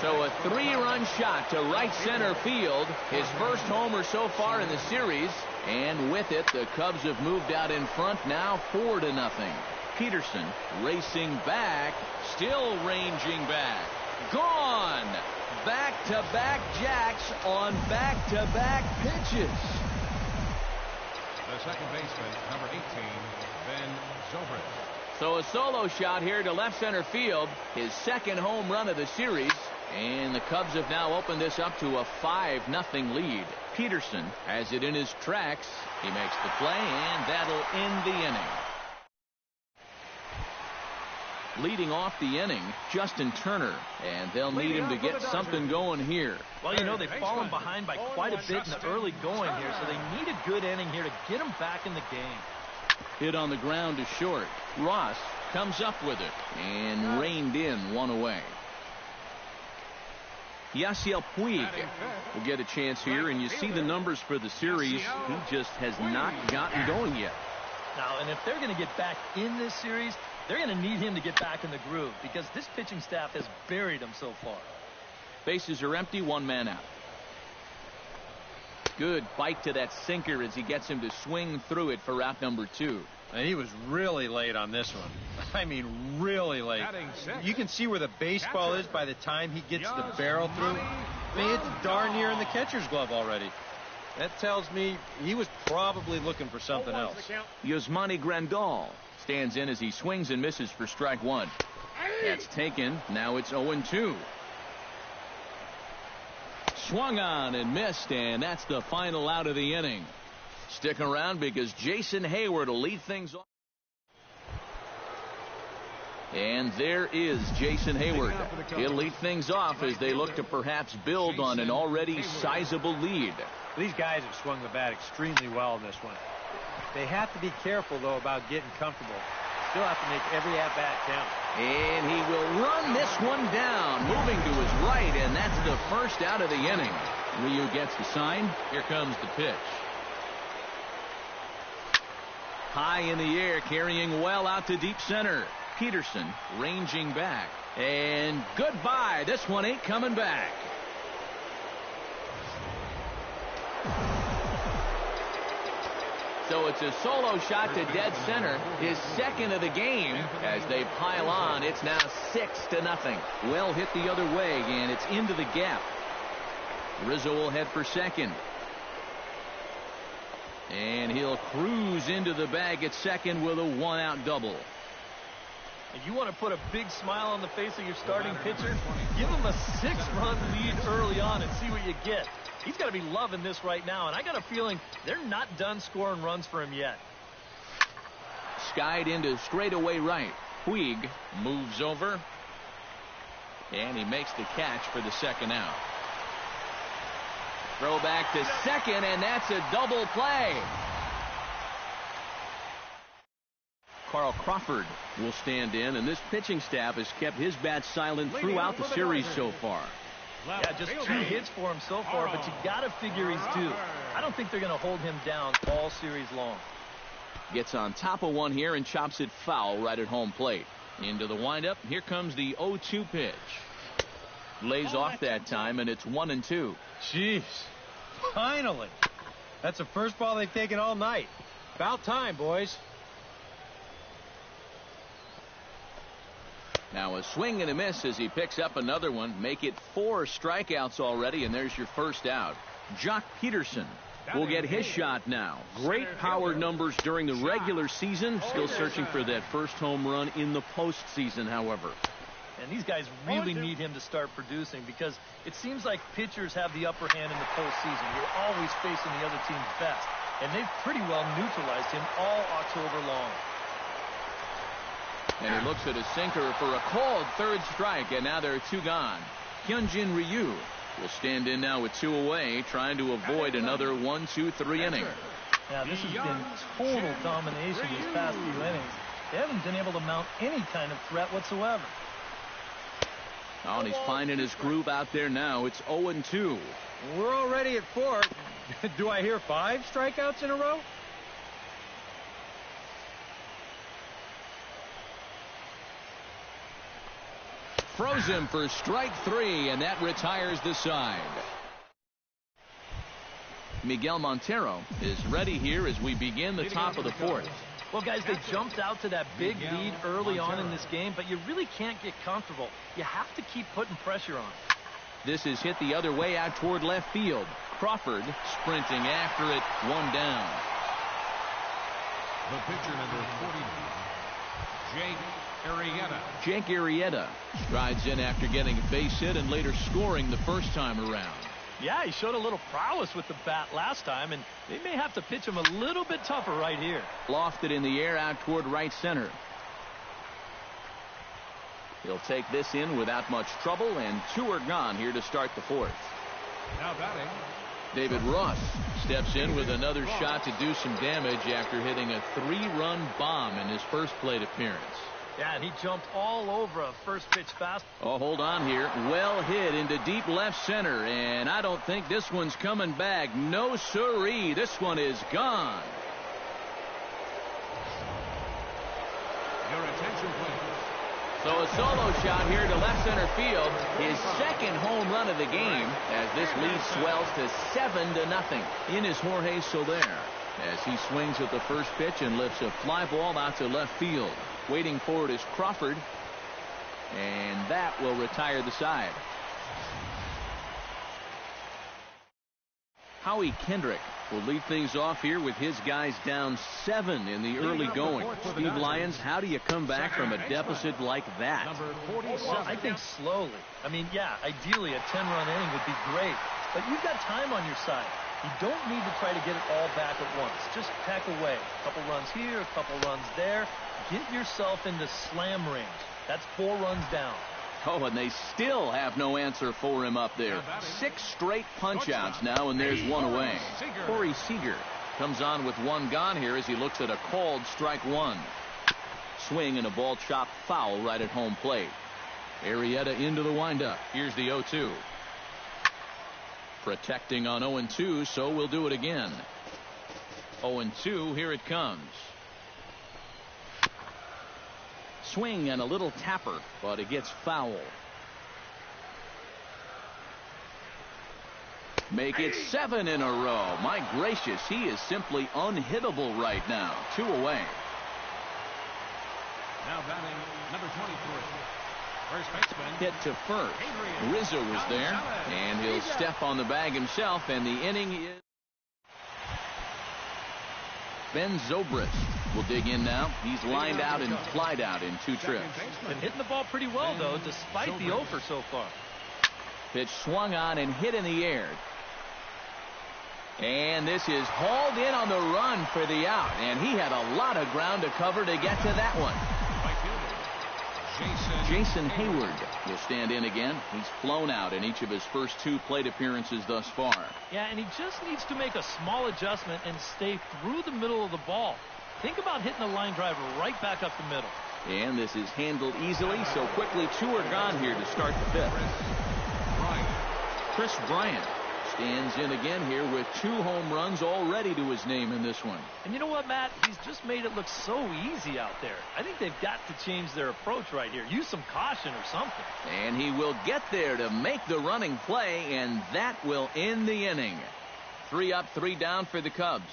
So a 3-run shot to right center field. His first homer so far in the series. And with it, the Cubs have moved out in front now 4-0. Peterson racing back, still ranging back. Gone. Back-to-back jacks on back-to-back pitches. The second baseman, number 18, Ben Zobrist. So a solo shot here to left center field. His second home run of the series. And the Cubs have now opened this up to a 5-0 lead. Peterson has it in his tracks. He makes the play, and that'll end the inning. Leading off the inning, Justin Turner, and they'll need him to get something going here. Well, you know, they've fallen behind by quite a bit in the early going here, so they need a good inning here to get them back in the game. Hit on the ground to short. Ross comes up with it and reined in one away. Yasiel Puig will get a chance here, and you see the numbers for the series. He just has not gotten going yet. Now, and if they're going to get back in this series, they're going to need him to get back in the groove because this pitching staff has buried him so far. Bases are empty, one man out. Good bite to that sinker as he gets him to swing through it for out number 2. And he was really late on this one. I mean, really late. You can see where the baseball is by the time he gets the barrel through. I mean, it's darn near in the catcher's glove already. That tells me he was probably looking for something else. Yasmani Grandal stands in as he swings and misses for strike 1. That's taken. Now it's 0-2. Swung on and missed, and that's the final out of the inning. Stick around because Jason Hayward will lead things off. And there is Jason Hayward. He'll lead things off as they look to perhaps build on an already sizable lead. These guys have swung the bat extremely well in this one. They have to be careful, though, about getting comfortable. Still have to make every at-bat count. And he will run this one down, moving to his right, and that's the first out of the inning. Ryu gets the sign. Here comes the pitch. High in the air, carrying well out to deep center. Peterson ranging back. And goodbye. This one ain't coming back. So it's a solo shot to dead center, his second of the game. As they pile on, it's now 6-0. Well hit the other way, and it's into the gap. Rizzo will head for second. And he'll cruise into the bag at second with a 1-out double. If you want to put a big smile on the face of your starting pitcher, give him a 6-run lead early on and see what you get. He's got to be loving this right now, and I got a feeling they're not done scoring runs for him yet. Skied into straightaway right. Puig moves over, and he makes the catch for the second out. Throw back to second, and that's a double play. Carl Crawford will stand in, and this pitching staff has kept his bat silent throughout the series so far. Yeah, just 2 hits for him so far, but you got to figure he's due. I don't think they're going to hold him down all series long. Gets on top of one here and chops it foul right at home plate. Into the windup. Here comes the 0-2 pitch. Lays off that time, and it's 1-2. Jeez. Finally. That's the first ball they've taken all night. About time, boys. Now a swing and a miss as he picks up another one. Make it 4 strikeouts already, and there's your first out. Jock Peterson will get his shot now. Great power numbers during the regular season. Still searching for that first home run in the postseason, however. And these guys really need him to start producing because it seems like pitchers have the upper hand in the postseason. You're always facing the other team's best. And they've pretty well neutralized him all October long. And he looks at his sinker for a called third strike, and now there are 2 gone. Hyunjin Ryu will stand in now with 2 away, trying to avoid another 1-2-3 inning. Now, this has been total domination these past few innings. They haven't been able to mount any kind of threat whatsoever. Oh, and he's finding his groove out there now. It's 0-2. We're already at 4. Do I hear 5 strikeouts in a row? Throws him for strike 3, and that retires the side. Miguel Montero is ready here as we begin the top of the 4th. Well, guys, they jumped out to that big lead early on in this game, but you really can't get comfortable. You have to keep putting pressure on. This is hit the other way out toward left field. Crawford sprinting after it, 1 down. The pitcher, number 49, Jake Arrieta. Jake Arrieta strides in after getting a base hit and later scoring the first time around. Yeah, he showed a little prowess with the bat last time, and they may have to pitch him a little bit tougher right here. Lofted in the air out toward right center. He'll take this in without much trouble, and 2 are gone here to start the 4th. Now batting, David Ross steps in with another shot to do some damage after hitting a 3-run bomb in his first plate appearance. Yeah, and he jumped all over a first pitch fast. Oh, hold on here. Well hit into deep left center, and I don't think this one's coming back. No siree. This one is gone. your attention, please. So a solo shot here to left center field. His second home run of the game as this lead swells to 7-0. In is Jorge Soler as he swings at the first pitch and lifts a fly ball out to left field. Waiting for it is Crawford, and that will retire the side. Howie Kendrick will lead things off here with his guys down 7 in the early going. Steve Lyons, how do you come back from a deficit like that? Well, I think slowly. I mean, yeah, ideally a 10-run inning would be great, but you've got time on your side. You don't need to try to get it all back at once. Just pack away. A couple runs here, a couple runs there. Get yourself into slam range. That's 4 runs down. Oh, and they still have no answer for him up there. 6 straight punch-outs now, and there's 1 away. Corey Seager comes on with 1 gone here as he looks at a called strike 1. Swing and a ball chopped foul right at home plate. Arrieta into the windup. Here's the 0-2. Protecting on 0-2, so we'll do it again. 0-2, here it comes. Swing and a little tapper, but it gets foul. Make it 7 in a row. My gracious, he is simply unhittable right now. 2 away. Now batting, number 23. First baseman. Hit to first. Rizzo was there, and he'll step on the bag himself, and the inning is... Ben Zobrist will dig in now. He's lined out and flied out in 2 trips. Been hitting the ball pretty well, though, despite the over so far. Pitch swung on and hit in the air. And this is hauled in on the run for the out, and he had a lot of ground to cover to get to that one. Jason Hayward will stand in again. He's flown out in each of his first 2 plate appearances thus far. Yeah, and he just needs to make a small adjustment and stay through the middle of the ball. Think about hitting a line driver right back up the middle. And this is handled easily, so quickly 2 are gone here to start the 5th. Chris Bryant stands in again here with 2 home runs already to his name in this one. And you know what, Matt? He's just made it look so easy out there. I think they've got to change their approach right here. Use some caution or something. And he will get there to make the running play, and that will end the inning. 3 up, 3 down for the Cubs.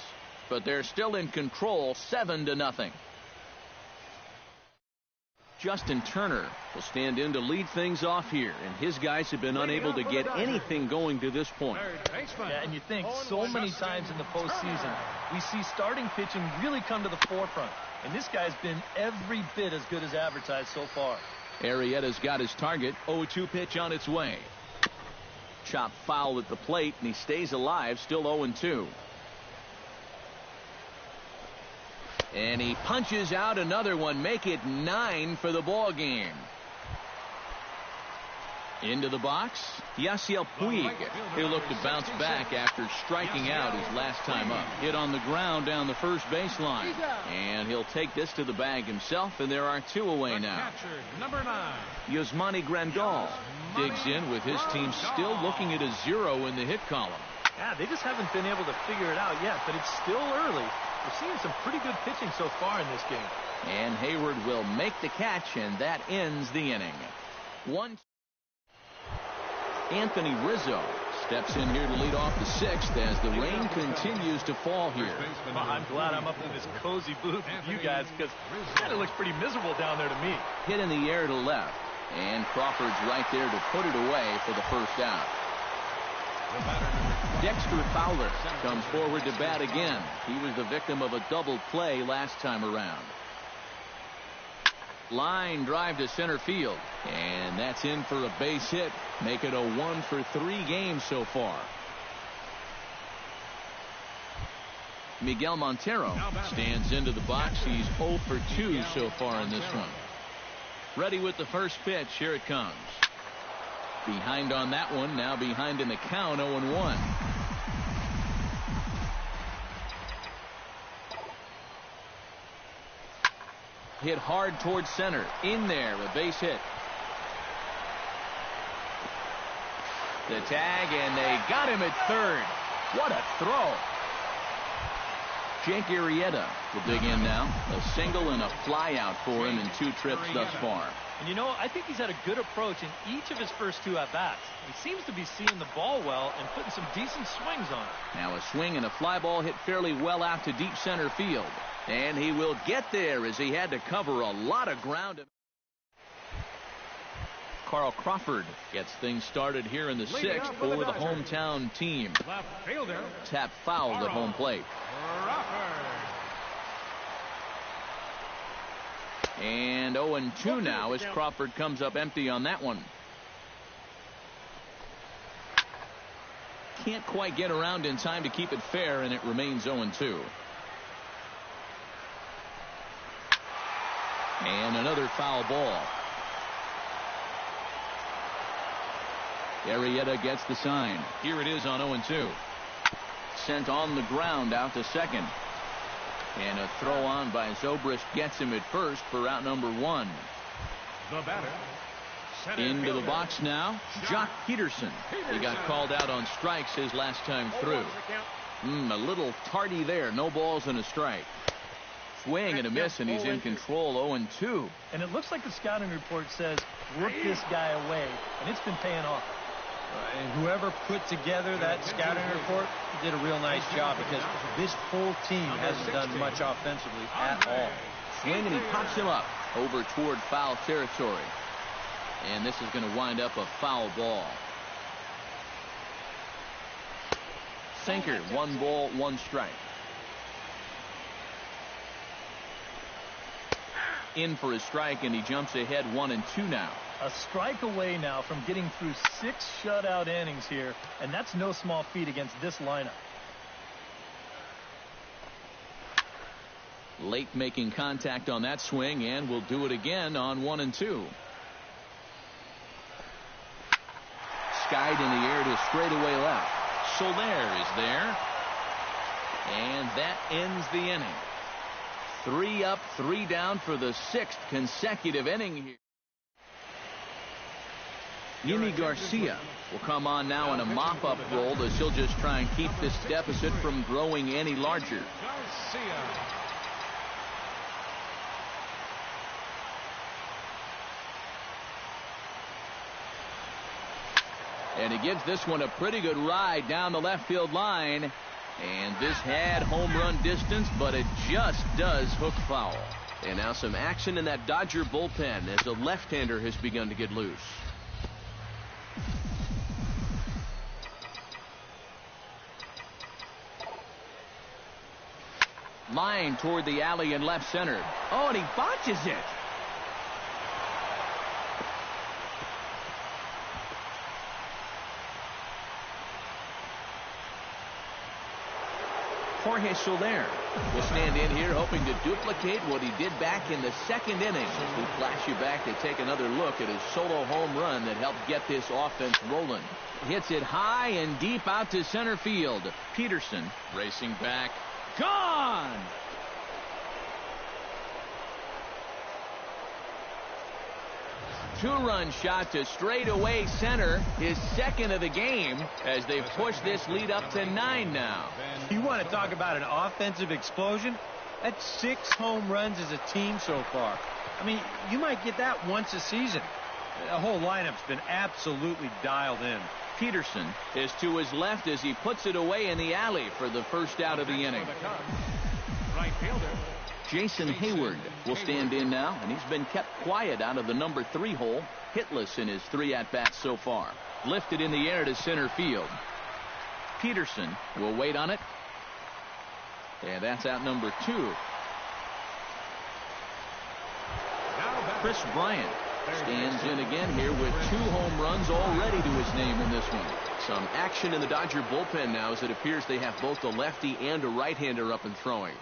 But they're still in control, 7-0. Justin Turner will stand in to lead things off here, and his guys have been unable to get anything going to this point. Yeah, and you think so many times in the postseason, we see starting pitching really come to the forefront, and this guy's been every bit as good as advertised so far. Arrieta's got his target. 0-2 pitch on its way. Chopped foul at the plate, and he stays alive, still 0-2. And he punches out another one. Make it 9 for the ball game. Into the box, Yasiel Puig. He'll look to bounce back after striking out his last time up. Hit on the ground down the first baseline. And he'll take this to the bag himself, and there are 2 away now. Number 9. Yasmani Grandal digs in with his team still looking at a 0 in the hit column. Yeah, they just haven't been able to figure it out yet, but it's still early. We're seeing some pretty good pitching so far in this game. And Hayward will make the catch, and that ends the inning. Anthony Rizzo steps in here to lead off the 6th as the rain continues to fall here. Well, I'm glad I'm up in this cozy booth with you guys because it kind of looks pretty miserable down there to me. Hit in the air to left, and Crawford's right there to put it away for the first out. Dexter Fowler comes forward to bat again. He was the victim of a double play last time around. Line drive to center field, and that's in for a base hit. Make it a 1-for-3 game so far. Miguel Montero stands into the box. He's 0 for 2 so far in this one. Ready with the first pitch. Here it comes. Behind on that one. Now behind in the count. 0-1. Hit hard towards center. In there, a base hit. The tag, and they got him at third. What a throw. Jake Arrieta will dig in now. A single and a fly out for him in 2 trips thus far. And you know, I think he's had a good approach in each of his first 2 at-bats. He seems to be seeing the ball well and putting some decent swings on it. Now a swing and a fly ball hit fairly well out to deep center field. And he will get there as he had to cover a lot of ground. Carl Crawford gets things started here in the 6th for the hometown team. Tap fouled at home plate. And 0-2 now as Crawford comes up empty on that one. Can't quite get around in time to keep it fair, and it remains 0-2. And another foul ball. Arrieta gets the sign. Here it is on 0-2. Sent on the ground out to second. And a throw on by Zobrist gets him at first for out number 1. The batter. Into the box now, Jock Peterson. He got called out on strikes his last time through. A little tardy there. No balls and a strike. Swing and a miss, and he's in control. 0-2. And it looks like the scouting report says work this guy away, and it's been paying off. And whoever put together that scouting report did a real nice job, because this whole team hasn't done much offensively at all. Swing, and he pops him up over toward foul territory. And this is going to wind up a foul ball. Sinker, 1 ball, 1 strike. In for a strike, and he jumps ahead 1-2 now. A strike away now from getting through 6 shutout innings here, and that's no small feat against this lineup. Late making contact on that swing, and will do it again on 1-2. Skied in the air to straightaway left. Soler is there, and that ends the inning. 3 up, 3 down for the 6th consecutive inning here. Yimi Garcia will come on now in a mop-up role as he'll just try and keep this deficit from growing any larger. And he gives this one a pretty good ride down the left field line. And this had home run distance, but it just does hook foul. And now some action in that Dodger bullpen as a left-hander has begun to get loose. Line toward the alley in left center. Oh, and he botches it. Jorge Soler will stand in here hoping to duplicate what he did back in the second inning. We flash you back to take another look at his solo home run that helped get this offense rolling. Hits it high and deep out to center field. Peterson racing back. Gone! Two-run shot to straightaway center, his second of the game, as they push this lead up to 9 now. You want to talk about an offensive explosion? That's 6 home runs as a team so far. I mean, you might get that once a season. The whole lineup's been absolutely dialed in. Peterson is to his left as he puts it away in the alley for the first out of the inning. Right fielder. Jason Hayward will stand in now, and he's been kept quiet out of the number 3 hole, hitless in his 3 at-bats so far. Lifted in the air to center field. Peterson will wait on it, and that's out number 2. Chris Bryant stands in again here with 2 home runs already to his name in this one. Some action in the Dodger bullpen now, as it appears they have both a lefty and a right-hander up and throwing.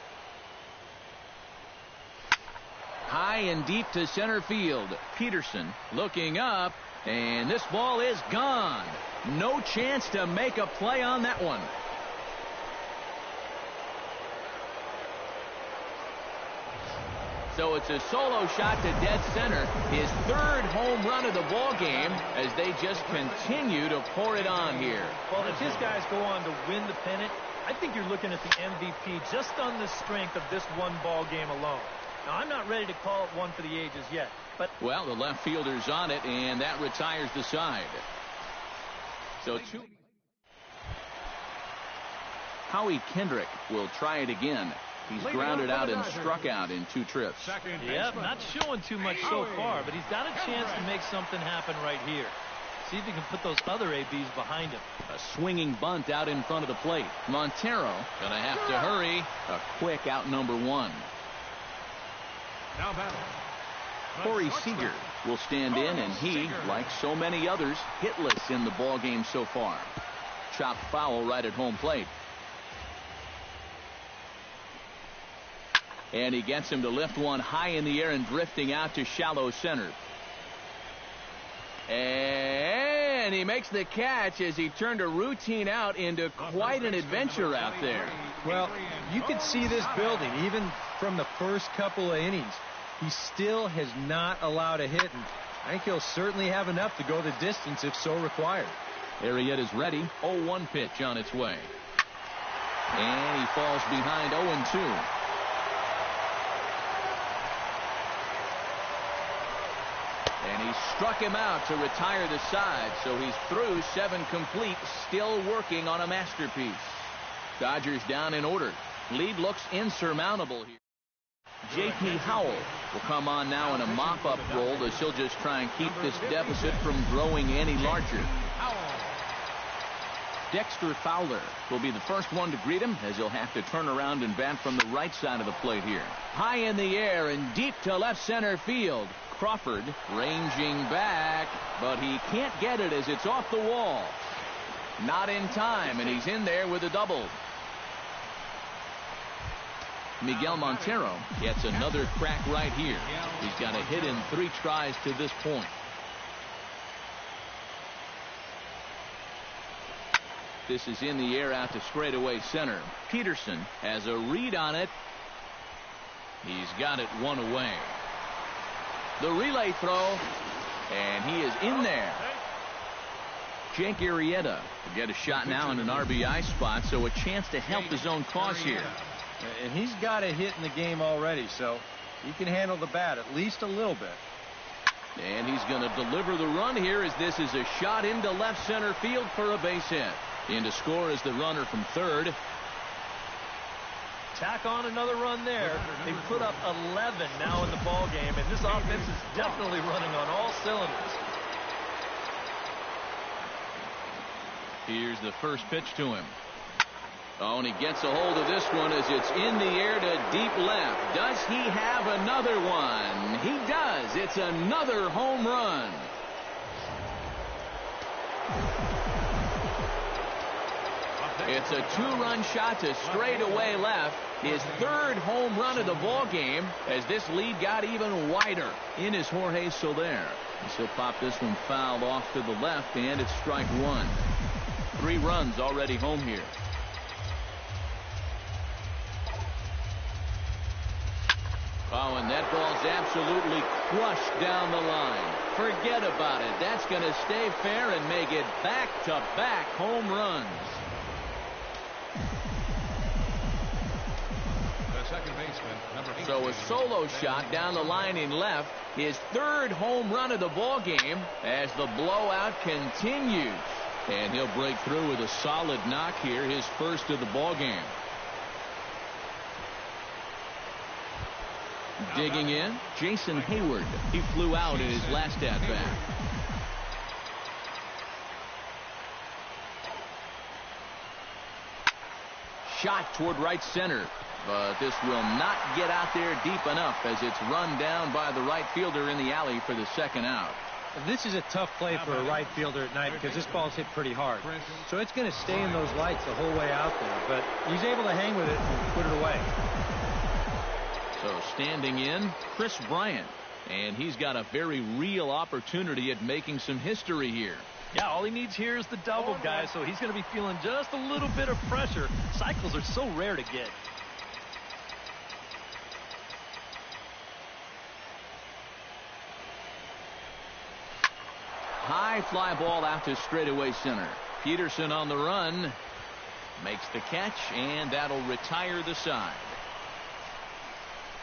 High and deep to center field. Peterson looking up, and this ball is gone. No chance to make a play on that one. So it's a solo shot to dead center, his 3rd home run of the ball game, as they just continue to pour it on here. Well, if his guys go on to win the pennant, I think you're looking at the MVP just on the strength of this one ball game alone. Now, I'm not ready to call it one for the ages yet, but... Well, the left fielder's on it, and that retires the side. So Howie Kendrick will try it again. He's grounded out and struck out in 2 trips. Yeah, not showing too much so far, but he's got a chance to make something happen right here. See if he can put those other ABs behind him. A swinging bunt out in front of the plate. Montero gonna have to hurry. A quick out number 1. Now batting. Corey Seager will stand in, and he, like so many others, hitless in the ball game so far. Chopped foul right at home plate. And he gets him to lift one high in the air and drifting out to shallow center. And he makes the catch as he turned a routine out into quite an adventure out there. Well, you can see this building even from the first couple of innings. He still has not allowed a hit, and I think he'll certainly have enough to go the distance if so required. Arrieta is ready. 0-1 pitch on its way. And he falls behind 0-2. And he struck him out to retire the side, so he's through 7 complete, still working on a masterpiece. Dodgers down in order. Lead looks insurmountable here. J.P. Howell will come on now in a mop-up role as he'll just try and keep this deficit from growing any larger. Dexter Fowler will be the first one to greet him, as he'll have to turn around and bat from the right side of the plate here. High in the air and deep to left center field. Crawford ranging back, but he can't get it as it's off the wall. Not in time, and he's in there with a double. Miguel Montero gets another crack right here. He's got a hit in 3 tries to this point. This is in the air out to straightaway center. Peterson has a read on it. He's got it 1 away. The relay throw, and he is in there. Jake Arrieta will get a shot now in an RBI spot, so a chance to help his own cause here. And he's got a hit in the game already, so he can handle the bat at least a little bit. And he's going to deliver the run here, as this is a shot into left center field for a base hit. In to score is the runner from third. Tack on another run there. They put up 11 now in the ball game, and this offense is definitely running on all cylinders. Here's the first pitch to him. Oh, and he gets a hold of this one as it's in the air to deep left. Does he have another one? He does. It's another home run. It's a two-run shot to straightaway left. His third home run of the ball game as this lead got even wider. In is Jorge Soler. He'll pop this one foul off to the left, and it's strike one. 3 runs already home here. Oh, and that ball's absolutely crushed down the line. Forget about it. That's going to stay fair and make it back-to-back home runs. The second baseman, number 18. So a solo shot down the line in left. His third home run of the ball game as the blowout continues. And he'll break through with a solid knock here, his first of the ball game. Digging in, Jason Hayward. He flew out in his last at-bat. Shot toward right center, but this will not get out there deep enough as it's run down by the right fielder in the alley for the second out. This is a tough play for a right fielder at night because this ball's hit pretty hard. So it's going to stay in those lights the whole way out there, but he's able to hang with it and put it away. So standing in, Chris Bryant. And he's got a very real opportunity at making some history here. Yeah, all he needs here is the double, guys, so he's going to be feeling just a little bit of pressure. Cycles are so rare to get. High fly ball out to straightaway center. Peterson on the run. Makes the catch, and that'll retire the side.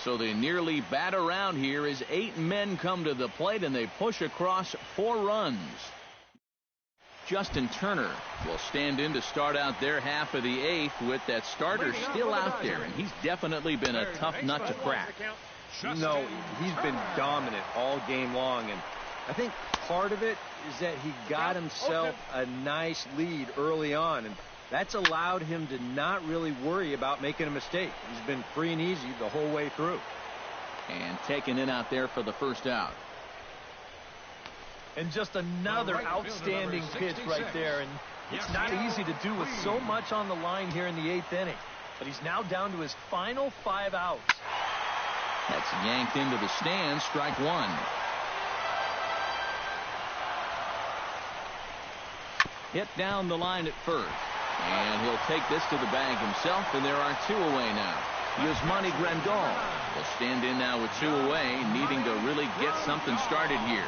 So they nearly bat around here as 8 men come to the plate, and they push across 4 runs. Justin Turner will stand in to start out their half of the 8th with that starter still out there, and he's definitely been a tough nut to crack. No, he's been dominant all game long, and I think part of it is that he got himself a nice lead early on, and that's allowed him to not really worry about making a mistake. He's been free and easy the whole way through. And taken in out there for the first out. And just another outstanding pitch right there. And it's not easy to do with so much on the line here in the 8th inning. But he's now down to his final 5 outs. That's yanked into the stands. Strike one. Hit down the line at first. And he'll take this to the bag himself, and there are 2 away now. Yasmani Grandal will stand in now with 2 away, needing to really get something started here.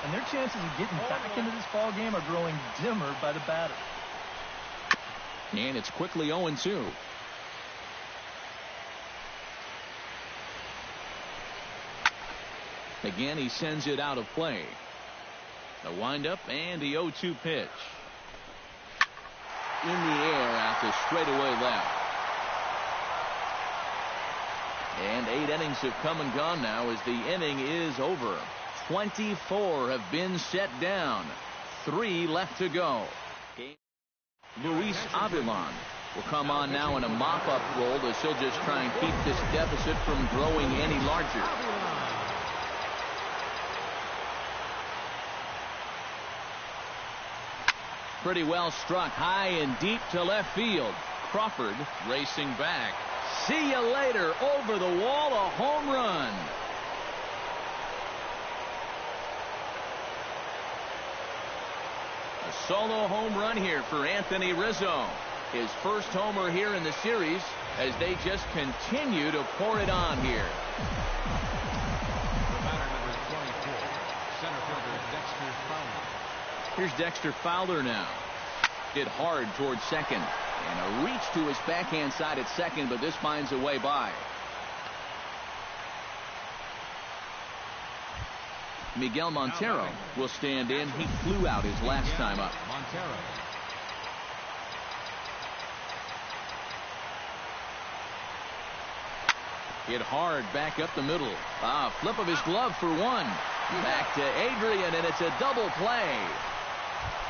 And their chances of getting back into this ball game are growing dimmer by the batter. And it's quickly 0-2. Again, he sends it out of play. The windup and the 0-2 pitch. In the air out to straightaway left. And 8 innings have come and gone now as the inning is over. 24 have been set down. 3 left to go. Luis Avilan will come on now in a mop-up role as he'll just try and keep this deficit from growing any larger. Pretty well struck high and deep to left field. Crawford racing back. See you later. Over the wall, a home run. A solo home run here for Anthony Rizzo. His first homer here in the series as they just continue to pour it on here. The batter, number 24, center fielder Dexter Fowler. Here's Dexter Fowler now. Hit hard towards second. And a reach to his backhand side at second, but this finds a way by. Miguel Montero will stand in. He flew out his last time up. Montero. Hit hard back up the middle. Flip of his glove for one. Back to Adrian, and it's a double play.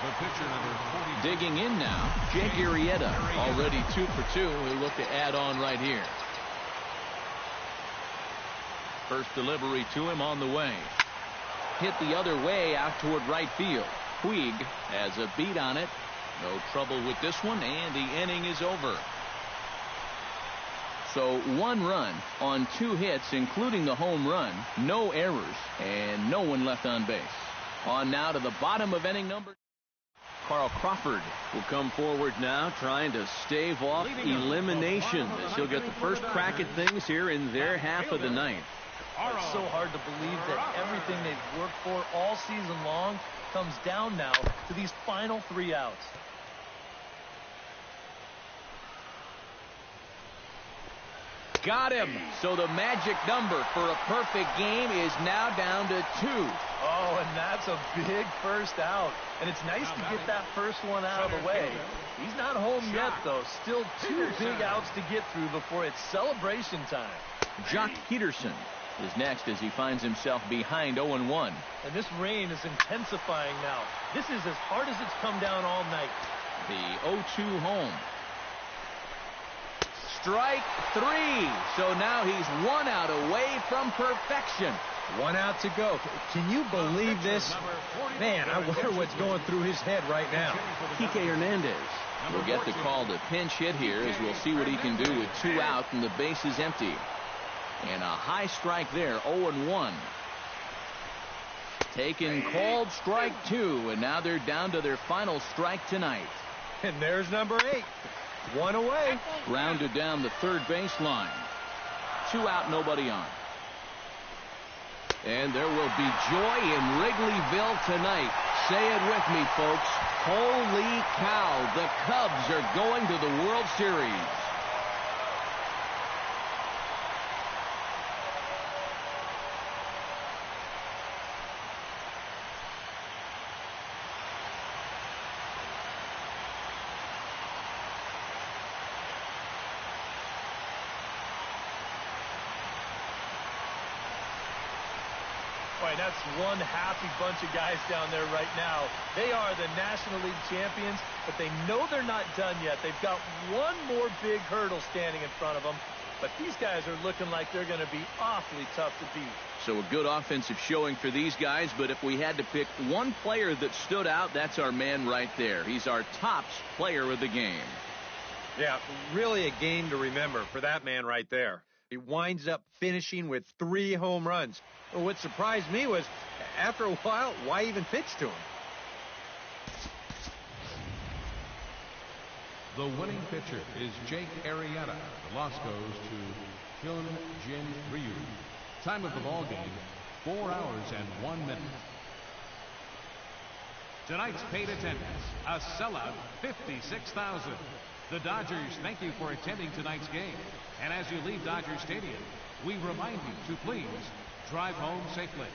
The pitcher, number 40. Digging in now, Jake Arrieta, already 2 for 2. He'll look to add on right here. First delivery to him on the way. Hit the other way out toward right field. Puig has a beat on it, No trouble with this one, and the inning is over. So 1 run on 2 hits, including the home run, no errors, and no one left on base. On now to the bottom of inning number. Carl Crawford will come forward now, trying to stave off elimination as he'll get the first crack at things here in their half of the ninth. It's so hard to believe that everything they've worked for all season long comes down now to these final 3 outs. Got him. So the magic number for a perfect game is now down to 2. Oh, and that's a big first out. And it's nice to get that first one out of the way. He's not home yet, though. Still 2 big outs to get through before it's celebration time. Jock Peterson is next as he finds himself behind 0-1. And this rain is intensifying now. This is as hard as it's come down all night. The 0-2 home. Strike 3. So now he's 1 out away from perfection. 1 out to go. Can you believe this? Man, I wonder what's going through his head right now. Kike Hernandez will get the call to pinch hit here as we'll see what he can do with 2 out and the base is empty. And a high strike there, 0-1. Taken called strike 2, and now they're down to their final strike tonight. And there's number 8. 1 away. Grounded down the third baseline. 2 out, nobody on. And there will be joy in Wrigleyville tonight. Say it with me, folks. Holy cow, the Cubs are going to the World Series. Boy, that's one happy bunch of guys down there right now. They are the National League champions, but they know they're not done yet. They've got one more big hurdle standing in front of them, but these guys are looking like they're going to be awfully tough to beat. So a good offensive showing for these guys, but if we had to pick one player that stood out, that's our man right there. He's our tops player of the game. Yeah, really a game to remember for that man right there. He winds up finishing with 3 home runs. What surprised me was, after a while, why even pitch to him? The winning pitcher is Jake Arrieta. The loss goes to Hyun Jin Ryu. Time of the ball game, 4 hours and 1 minute. Tonight's paid attendance, a sellout 56,000. The Dodgers thank you for attending tonight's game. And as you leave Dodger Stadium, we remind you to please drive home safely.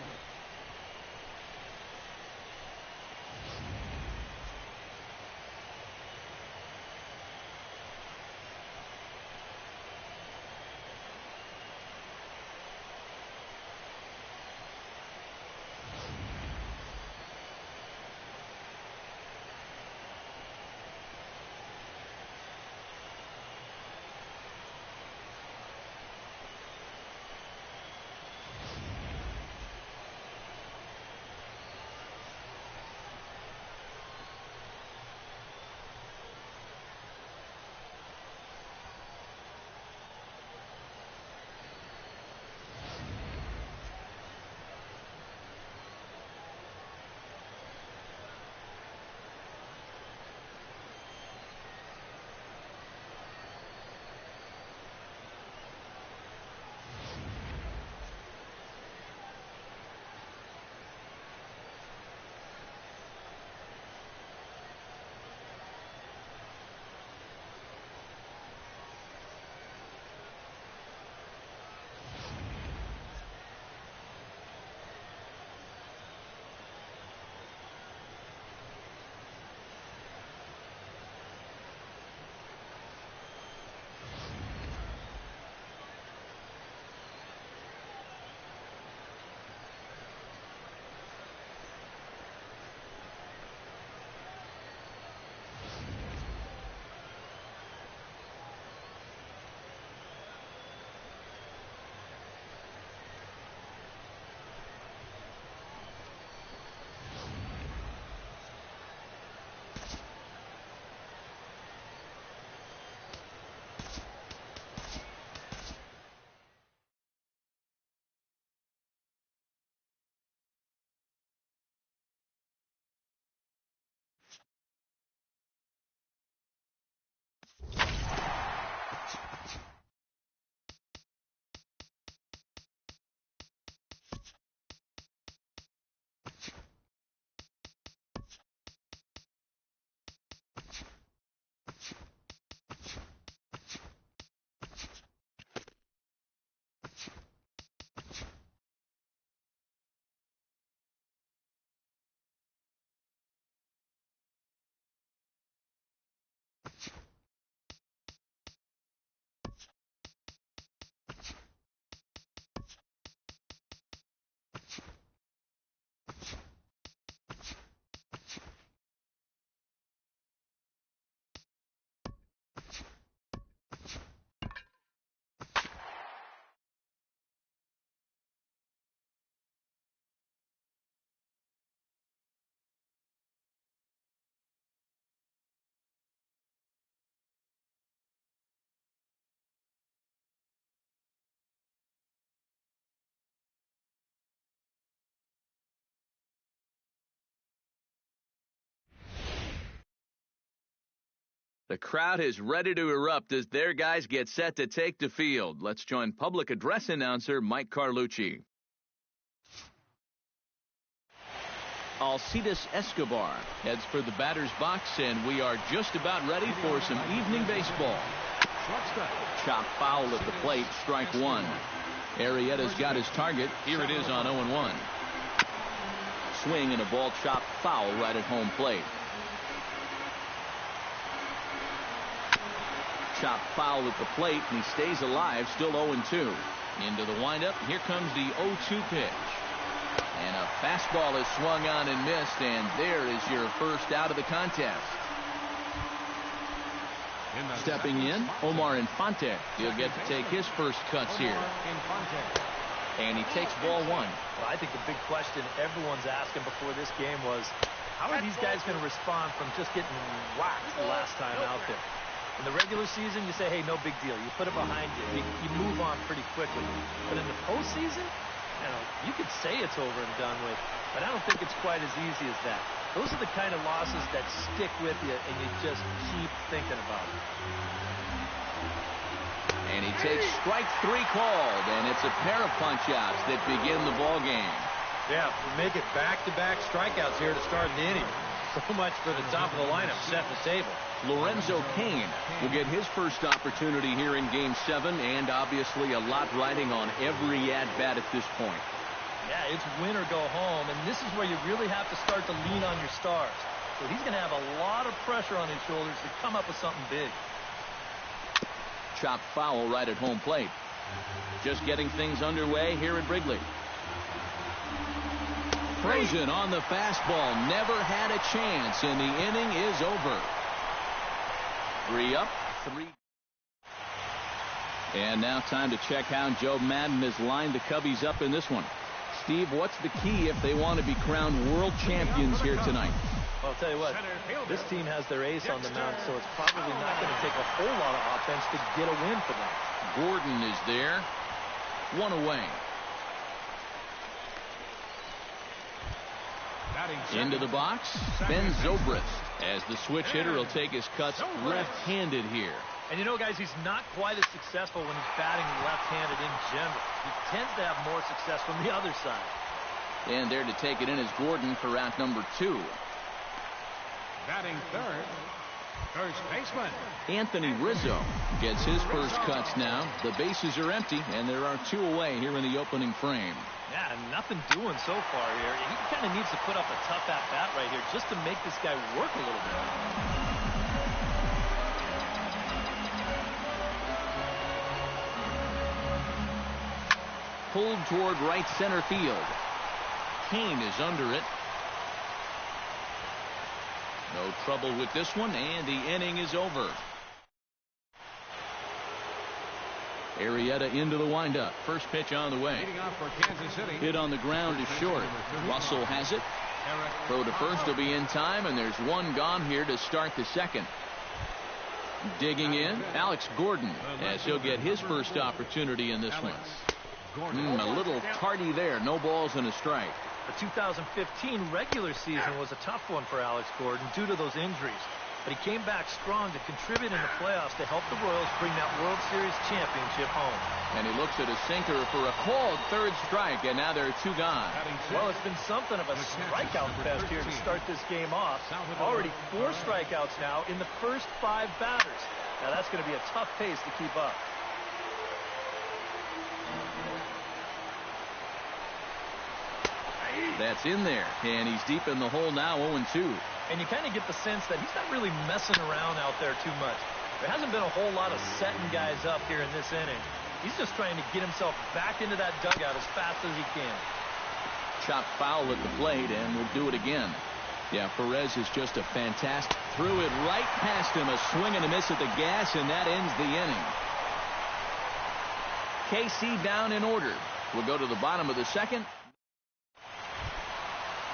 The crowd is ready to erupt as their guys get set to take the field. Let's join public address announcer Mike Carlucci. Alcides Escobar heads for the batter's box, and we are just about ready for some evening baseball. Chop foul at the plate, strike one. Arrieta's got his target. Here it is on 0-1. Swing and a ball chopped foul right at home plate. Chop foul at the plate, and he stays alive, still 0-2. Into the windup, here comes the 0-2 pitch. And a fastball is swung on and missed, and there is your first out of the contest. Stepping in, Omar Infante. He'll get to take his first cuts here. And he takes ball one. Well, I think the big question everyone's asking before this game was, how are these guys going to respond from just getting whacked the last time out there? In the regular season, you say, hey, no big deal. You put it behind you. You move on pretty quickly. But in the postseason, you could say it's over and done with, but I don't think it's quite as easy as that. Those are the kind of losses that stick with you, and you just keep thinking about it. And he takes strike three called, and it's a pair of punch-outs that begin the ball game. Yeah, make it back-to-back strikeouts here to start the inning. So much for the top of the lineup, set the table. Lorenzo Cain will get his first opportunity here in Game 7, and obviously a lot riding on every at-bat at this point. Yeah, it's win or go home, and this is where you really have to start to lean on your stars. So he's going to have a lot of pressure on his shoulders to come up with something big. Chopped foul right at home plate. Just getting things underway here at Wrigley. Frozen on the fastball, never had a chance, and the inning is over. 3 up, 3. And now time to check how Joe Madden has lined the Cubbies up in this one. Steve, what's the key if they want to be crowned world champions here tonight? Well, I'll tell you what, this team has their ace on the mound, so it's probably not going to take a whole lot of offense to get a win for them. Gordon is there. 1 away. Into the box, Ben Zobrist, as the switch hitter will take his cuts left-handed here. And you know, guys, he's not quite as successful when he's batting left-handed in general. He tends to have more success from the other side. And there to take it in is Gordon for out number 2. Batting third, first baseman Anthony Rizzo gets his first cuts now. The bases are empty, and there are 2 away here in the opening frame. Yeah, nothing doing so far here. He kind of needs to put up a tough at-bat right here just to make this guy work a little bit. Pulled toward right center field. Cain is under it. No trouble with this one, and the inning is over. Arrieta into the windup. First pitch on the way. Hit on the ground is short. Russell has it. Throw to first will be in time, and there's 1 gone here to start the second. Digging in, Alex Gordon, as he'll get his first opportunity in this one. A little tardy there. No balls and a strike. The 2015 regular season was a tough one for Alex Gordon due to those injuries. But he came back strong to contribute in the playoffs to help the Royals bring that World Series championship home. And he looks at a sinker for a called third strike, and now there are 2 gone. Well, it's been something of a strikeout fest here to start this game off. Already 4 strikeouts now in the first 5 batters. Now that's going to be a tough pace to keep up. That's in there, and he's deep in the hole now, 0-2. And you kind of get the sense that he's not really messing around out there too much. There hasn't been a whole lot of setting guys up here in this inning. He's just trying to get himself back into that dugout as fast as he can. Chopped foul at the plate, and we'll do it again. Yeah, Perez is just a fantastic. Threw it right past him, a swing and a miss at the gas, and that ends the inning. KC down in order. We'll go to the bottom of the second.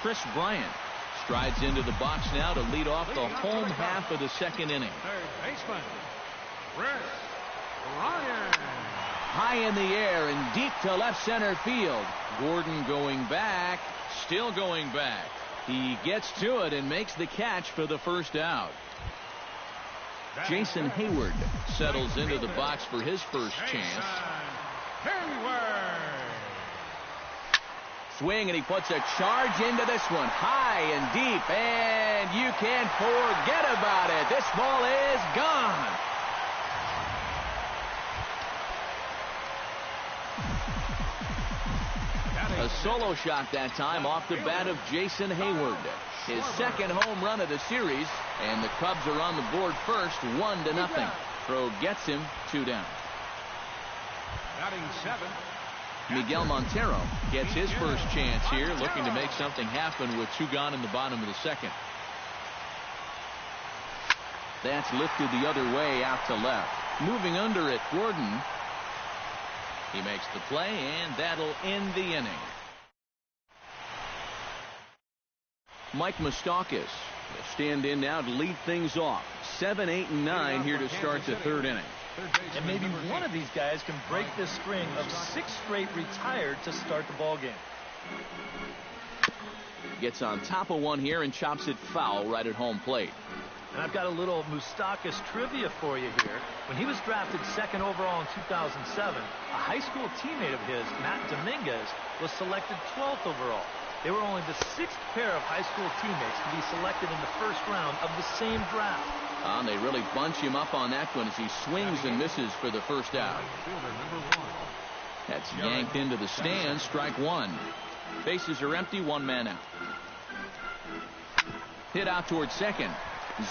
Chris Bryant strides into the box now to lead off the home half of the second inning. Third baseman, Chris Bryant. High in the air and deep to left center field. Gordon going back, still going back. He gets to it and makes the catch for the first out. Jason Hayward settles into the box for his first chance. Swing, and he puts a charge into this one, high and deep, and you can't forget about it. This ball is gone. A solo shot that time off the bat of Jason Hayward. His second home run of the series, and the Cubs are on the board first, 1-0. Throw gets him 2 down. Batting 7. Miguel Montero gets his first chance here, looking to make something happen with 2 gone in the bottom of the second. That's lifted the other way out to left. Moving under it, Gordon. He makes the play, and that'll end the inning. Mike Moustakas will stand in now to lead things off. 7, 8, and 9 here to start the third inning. And maybe one of these guys can break this string of 6 straight retired to start the ball game. Gets on top of one here and chops it foul right at home plate. And I've got a little Moustakas trivia for you here. When he was drafted 2nd overall in 2007, a high school teammate of his, Matt Dominguez, was selected 12th overall. They were only the 6th pair of high school teammates to be selected in the first round of the same draft. They really bunch him up on that one as he swings and misses for the first out. That's yanked into the stands, strike 1. Bases are empty, 1 man out. Hit out towards second.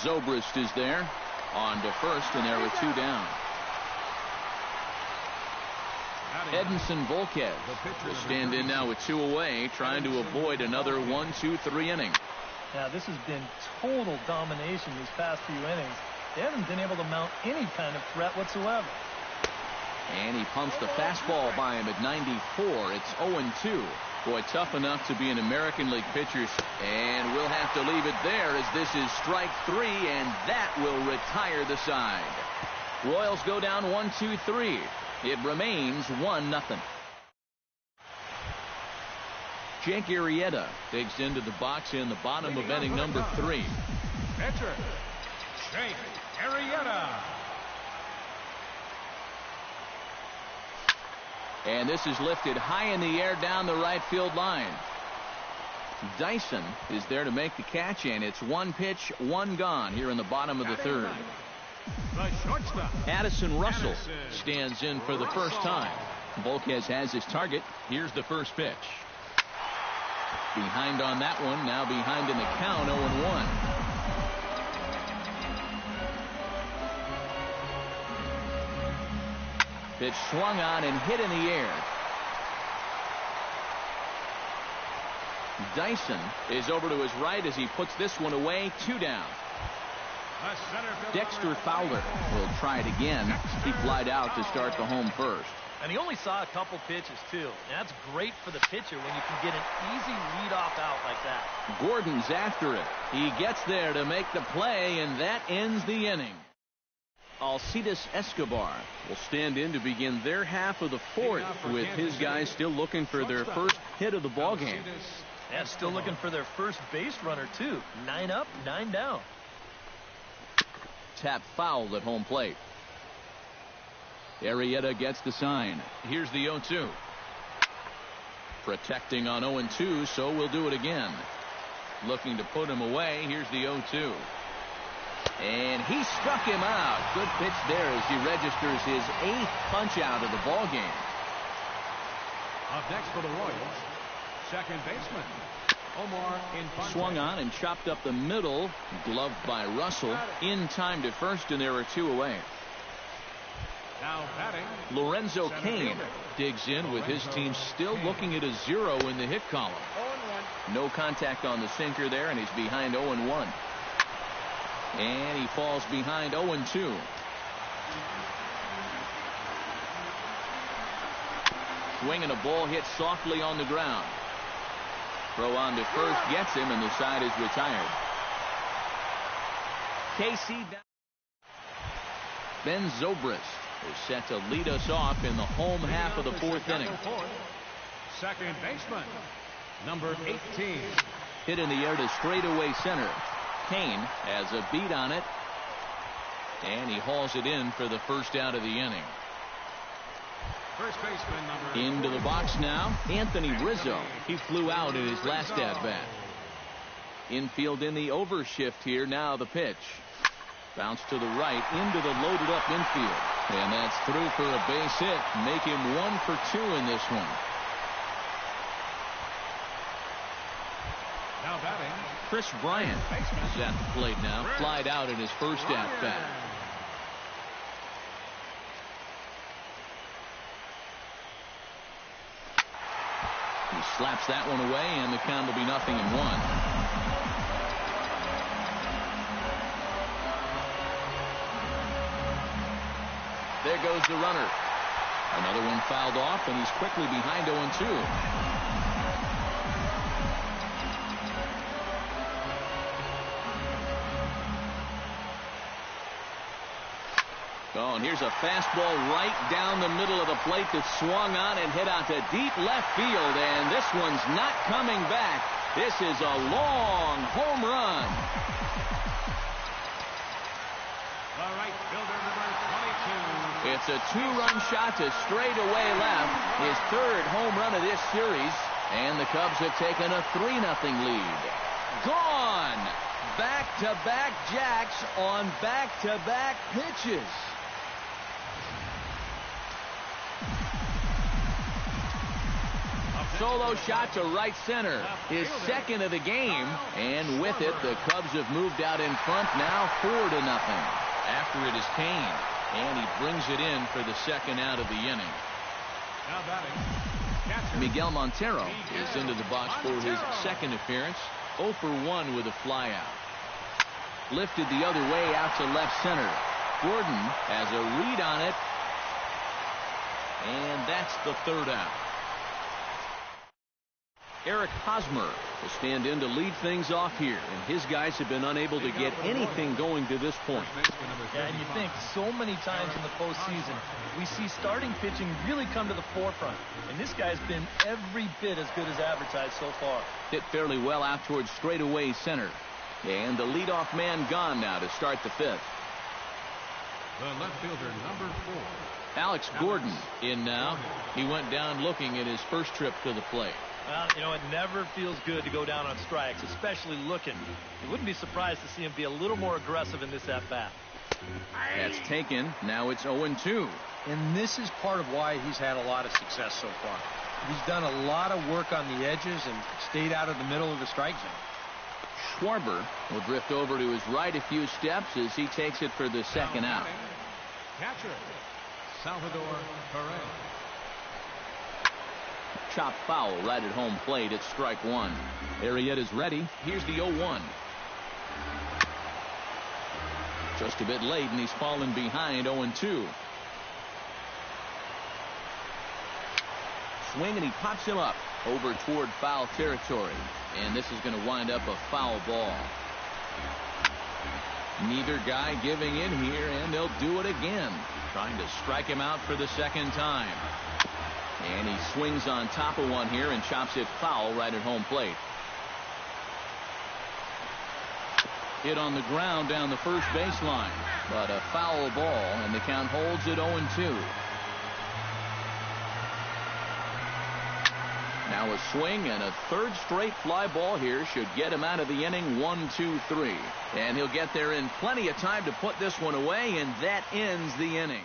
Zobrist is there. On to first, and there were 2 down. Edinson Volquez will stand in now with 2 away, trying to avoid another 1-2-3 inning. Now, this has been total domination these past few innings. They haven't been able to mount any kind of threat whatsoever. And he pumps the fastball by him at 94. It's 0-2. Boy, tough enough to be an American League pitcher. And we'll have to leave it there as this is strike 3, and that will retire the side. Royals go down 1-2-3. It remains 1-0. Jake Arrieta digs into the box in the bottom of inning number 3. Pitcher, Jake Arrieta. And this is lifted high in the air down the right field line. Dyson is there to make the catch, and it's 1 pitch, 1 gone here in the bottom of the third. The shortstop, Addison Russell stands in for the first time. Volquez has his target. Here's the first pitch. Behind on that one, now behind in the count, 0-1. Pitch swung on and hit in the air. Dyson is over to his right as he puts this one away, 2 down. Dexter Fowler will try it again. He flied out to start the home first. And he only saw a couple pitches, too. And that's great for the pitcher when you can get an easy leadoff out like that. Gordon's after it. He gets there to make the play, and that ends the inning. Alcides Escobar will stand in to begin their half of the fourth, with his guys still looking for their first hit of the ballgame. And still looking for their first base runner, too. 9 up, 9 down. Tap foul at home plate. Arrieta gets the sign. Here's the 0-2. Protecting on 0-2, so we'll do it again. Looking to put him away. Here's the 0-2. And he struck him out. Good pitch there as he registers his 8th punch out of the ball game. Up next for the Royals, second baseman Omar Infante. Swung on and chopped up the middle. Gloved by Russell. In time to first, and there are 2 away. Now batting, Lorenzo Cain digs in with his team still looking at a 0 in the hit column. 0-1. No contact on the sinker there, and he's behind 0-1. And he falls behind 0-2. Swing and a ball hit softly on the ground. Throw on to first gets him, and the side is retired. KC down. Ben Zobrist is set to lead us off in the home half of the fourth inning. Second baseman number 18. Hit in the air to straightaway center. Cain has a beat on it. And he hauls it in for the first out of the inning. First baseman number Into the box now, Anthony Rizzo. He flew out in his last at-bat. Infield in the overshift here. Now the pitch. Bounce to the right into the loaded up infield. And that's through for a base hit. Make him 1 for 2 in this one. now batting. Chris Bryant is at the plate now. Flied out in his first at-bat. He slaps that one away, and the count will be 0-1. There goes the runner. Another one fouled off, and he's quickly behind 0-2. Oh, and here's a fastball right down the middle of the plate that swung on and hit out to deep left field, and this one's not coming back. This is a long home run. The right fielder, number 22. It's a two-run shot to straightaway left, his third home run of this series, and the Cubs have taken a 3-0 lead. Gone! Back-to-back jacks on back-to-back pitches. Solo shot to right center, his second of the game, and with it the Cubs have moved out in front now 4-0. After it is Kane, and he brings it in for the second out of the inning. Now batting, catcher Miguel Montero is into the box for his second appearance. 0 for 1 with a flyout. Lifted the other way out to left center. Gordon has a read on it, and that's the third out. Eric Hosmer will stand in to lead things off here, and his guys have been unable to get anything going to this point. Yeah, and you think so many times in the postseason we see starting pitching really come to the forefront, and this guy's been every bit as good as advertised so far. Hit fairly well out towards straightaway center, and the leadoff man gone now to start the fifth. The left fielder, number 4. Alex Gordon in now. He went down looking at his first trip to the plate. Well, you know, it never feels good to go down on strikes, especially looking. You wouldn't be surprised to see him be a little more aggressive in this at-bat. That's taken. Now it's 0-2. And this is part of why he's had a lot of success so far. He's done a lot of work on the edges and stayed out of the middle of the strike zone. Schwarber will drift over to his right a few steps as he takes it for the second out. Catcher Salvador Perez. Chop foul right at home plate. It's strike one. Arrieta's ready. Here's the 0-1. Just a bit late, and he's fallen behind 0-2. Swing, and he pops him up over toward foul territory. And this is going to wind up a foul ball. Neither guy giving in here, and they'll do it again. Trying to strike him out for the second time. And he swings on top of one here and chops it foul right at home plate. Hit on the ground down the first baseline, but a foul ball, and the count holds at 0-2. Now a swing, and a third straight fly ball here should get him out of the inning. 1-2-3, and he'll get there in plenty of time to put this one away, and that ends the inning.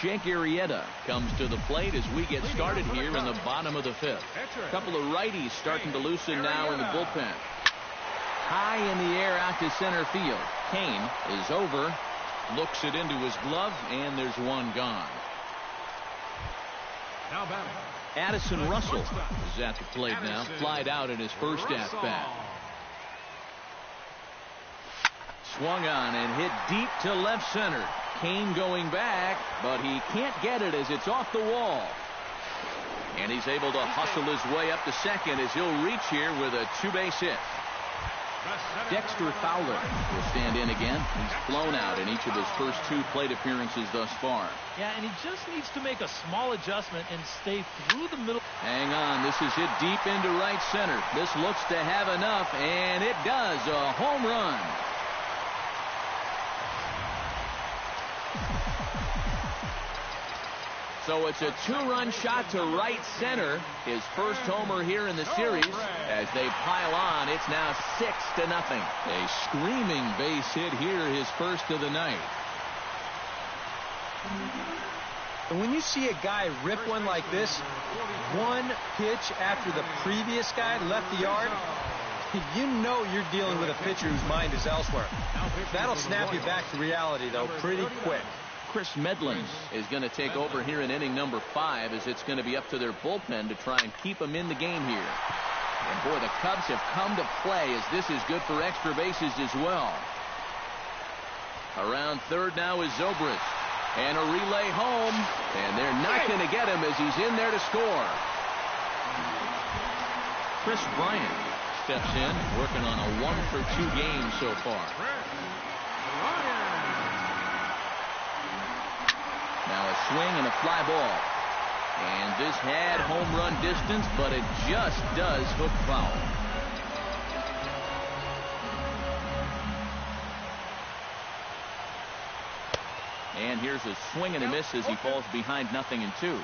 Jake Arrieta comes to the plate as we get started here in the bottom of the fifth. A couple of righties starting to loosen now in the bullpen. High in the air out to center field. Kane is over, looks it into his glove, and there's one gone. Now batting, Addison Russell is at the plate now. Flied out in his first at-bat. Swung on and hit deep to left center. Kane going back, but he can't get it as it's off the wall. And he's able to hustle his way up to second as he'll reach here with a two-base hit. Dexter Fowler will stand in again. He's flown out in each of his first two plate appearances thus far. Yeah, and he just needs to make a small adjustment and stay through the middle. Hang on, this is hit deep into right center. This looks to have enough, and it does. A home run. So it's a 2-run shot to right center. His first homer here in the series. As they pile on, it's now 6-0. A screaming base hit here, his first of the night. And when you see a guy rip one like this, one pitch after the previous guy left the yard, you know you're dealing with a pitcher whose mind is elsewhere. That'll snap you back to reality, though, pretty quick. Chris Medlin is going to take over here in inning number 5, as it's going to be up to their bullpen to try and keep him in the game here. And boy, the Cubs have come to play, as this is good for extra bases as well. Around third now is Zobrist. And a relay home. And they're not going to get him as he's in there to score. Chris Bryant steps in, working on a 1-for-2 game so far. Now a swing and a fly ball. And this had home run distance, but it just does hook foul. And here's a swing and a miss as he falls behind 0-2.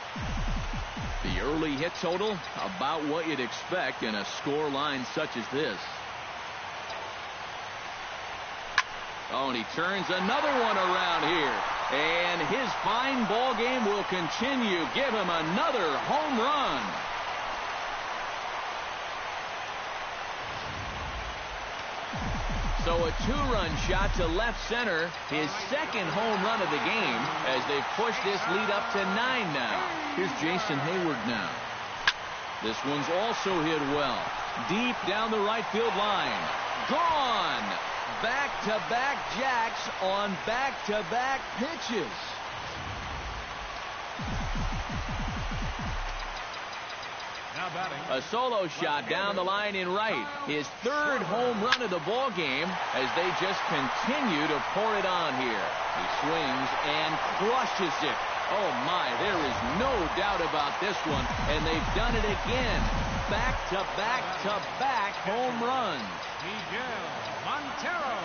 The early hit total, about what you'd expect in a score line such as this. Oh, and he turns another one around here. And his fine ball game will continue. Give him another home run. So a 2-run shot to left center, his second home run of the game, as they push this lead up to 9 now. Here's Jason Hayward now. This one's also hit well. Deep down the right field line. Gone! Back-to-back jacks on back-to-back pitches. A solo shot down the line in right. His third home run of the ball game, as they just continue to pour it on here. He swings and crushes it. Oh my, there is no doubt about this one. And they've done it again. Back-to-back-to-back home runs. Miguel Montero.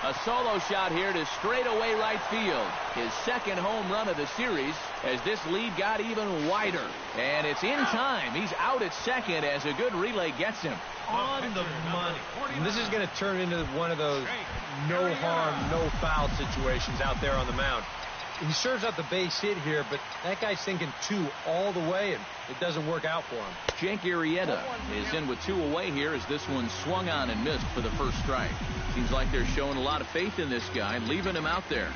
A solo shot here to straightaway right field. His second home run of the series, as this lead got even wider. And it's in time. He's out at second as a good relay gets him. On the money. And this is going to turn into one of those no harm, no foul situations out there on the mound. He serves out the base hit here, but that guy's thinking 2 all the way, and it doesn't work out for him. Jake Arrieta is in with 2 away here, as this one swung on and missed for the first strike. Seems like they're showing a lot of faith in this guy, leaving him out there.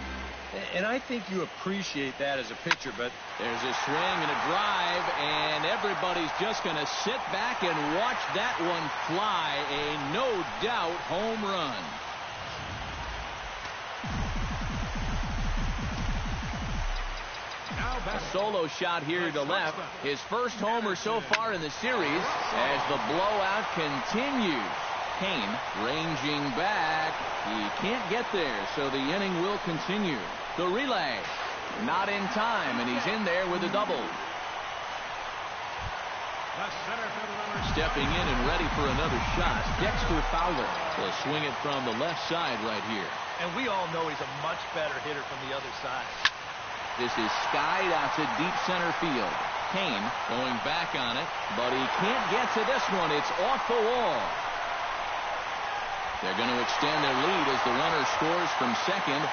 And I think you appreciate that as a pitcher, but there's a swing and a drive, and everybody's just going to sit back and watch that one fly. A no-doubt home run. A solo shot here to left. His first homer so far in the series, as the blowout continues. Kane ranging back. He can't get there, so the inning will continue. The relay, not in time, and he's in there with a double. Stepping in and ready for another shot, Dexter Fowler will swing it from the left side right here. And we all know he's a much better hitter from the other side. This is skied out to deep center field. Kane going back on it, but he can't get to this one. It's off the wall. They're going to extend their lead as the runner scores from second.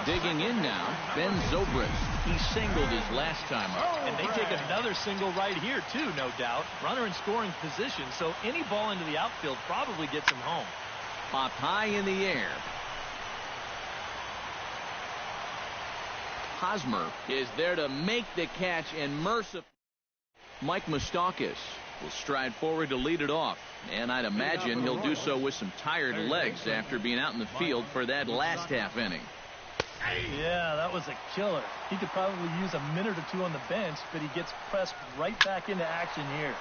Digging in now, Ben Zobrist. He singled his last time up. And they take another single right here, too, no doubt. Runner in scoring position, so any ball into the outfield probably gets him home. Popped high in the air. Hosmer is there to make the catch, and mercifully Mike Moustakas will stride forward to lead it off. And I'd imagine he'll do so with some tired legs after being out in the field for that last half inning. Yeah, that was a killer. He could probably use a minute or 2 on the bench, but he gets pressed right back into action here.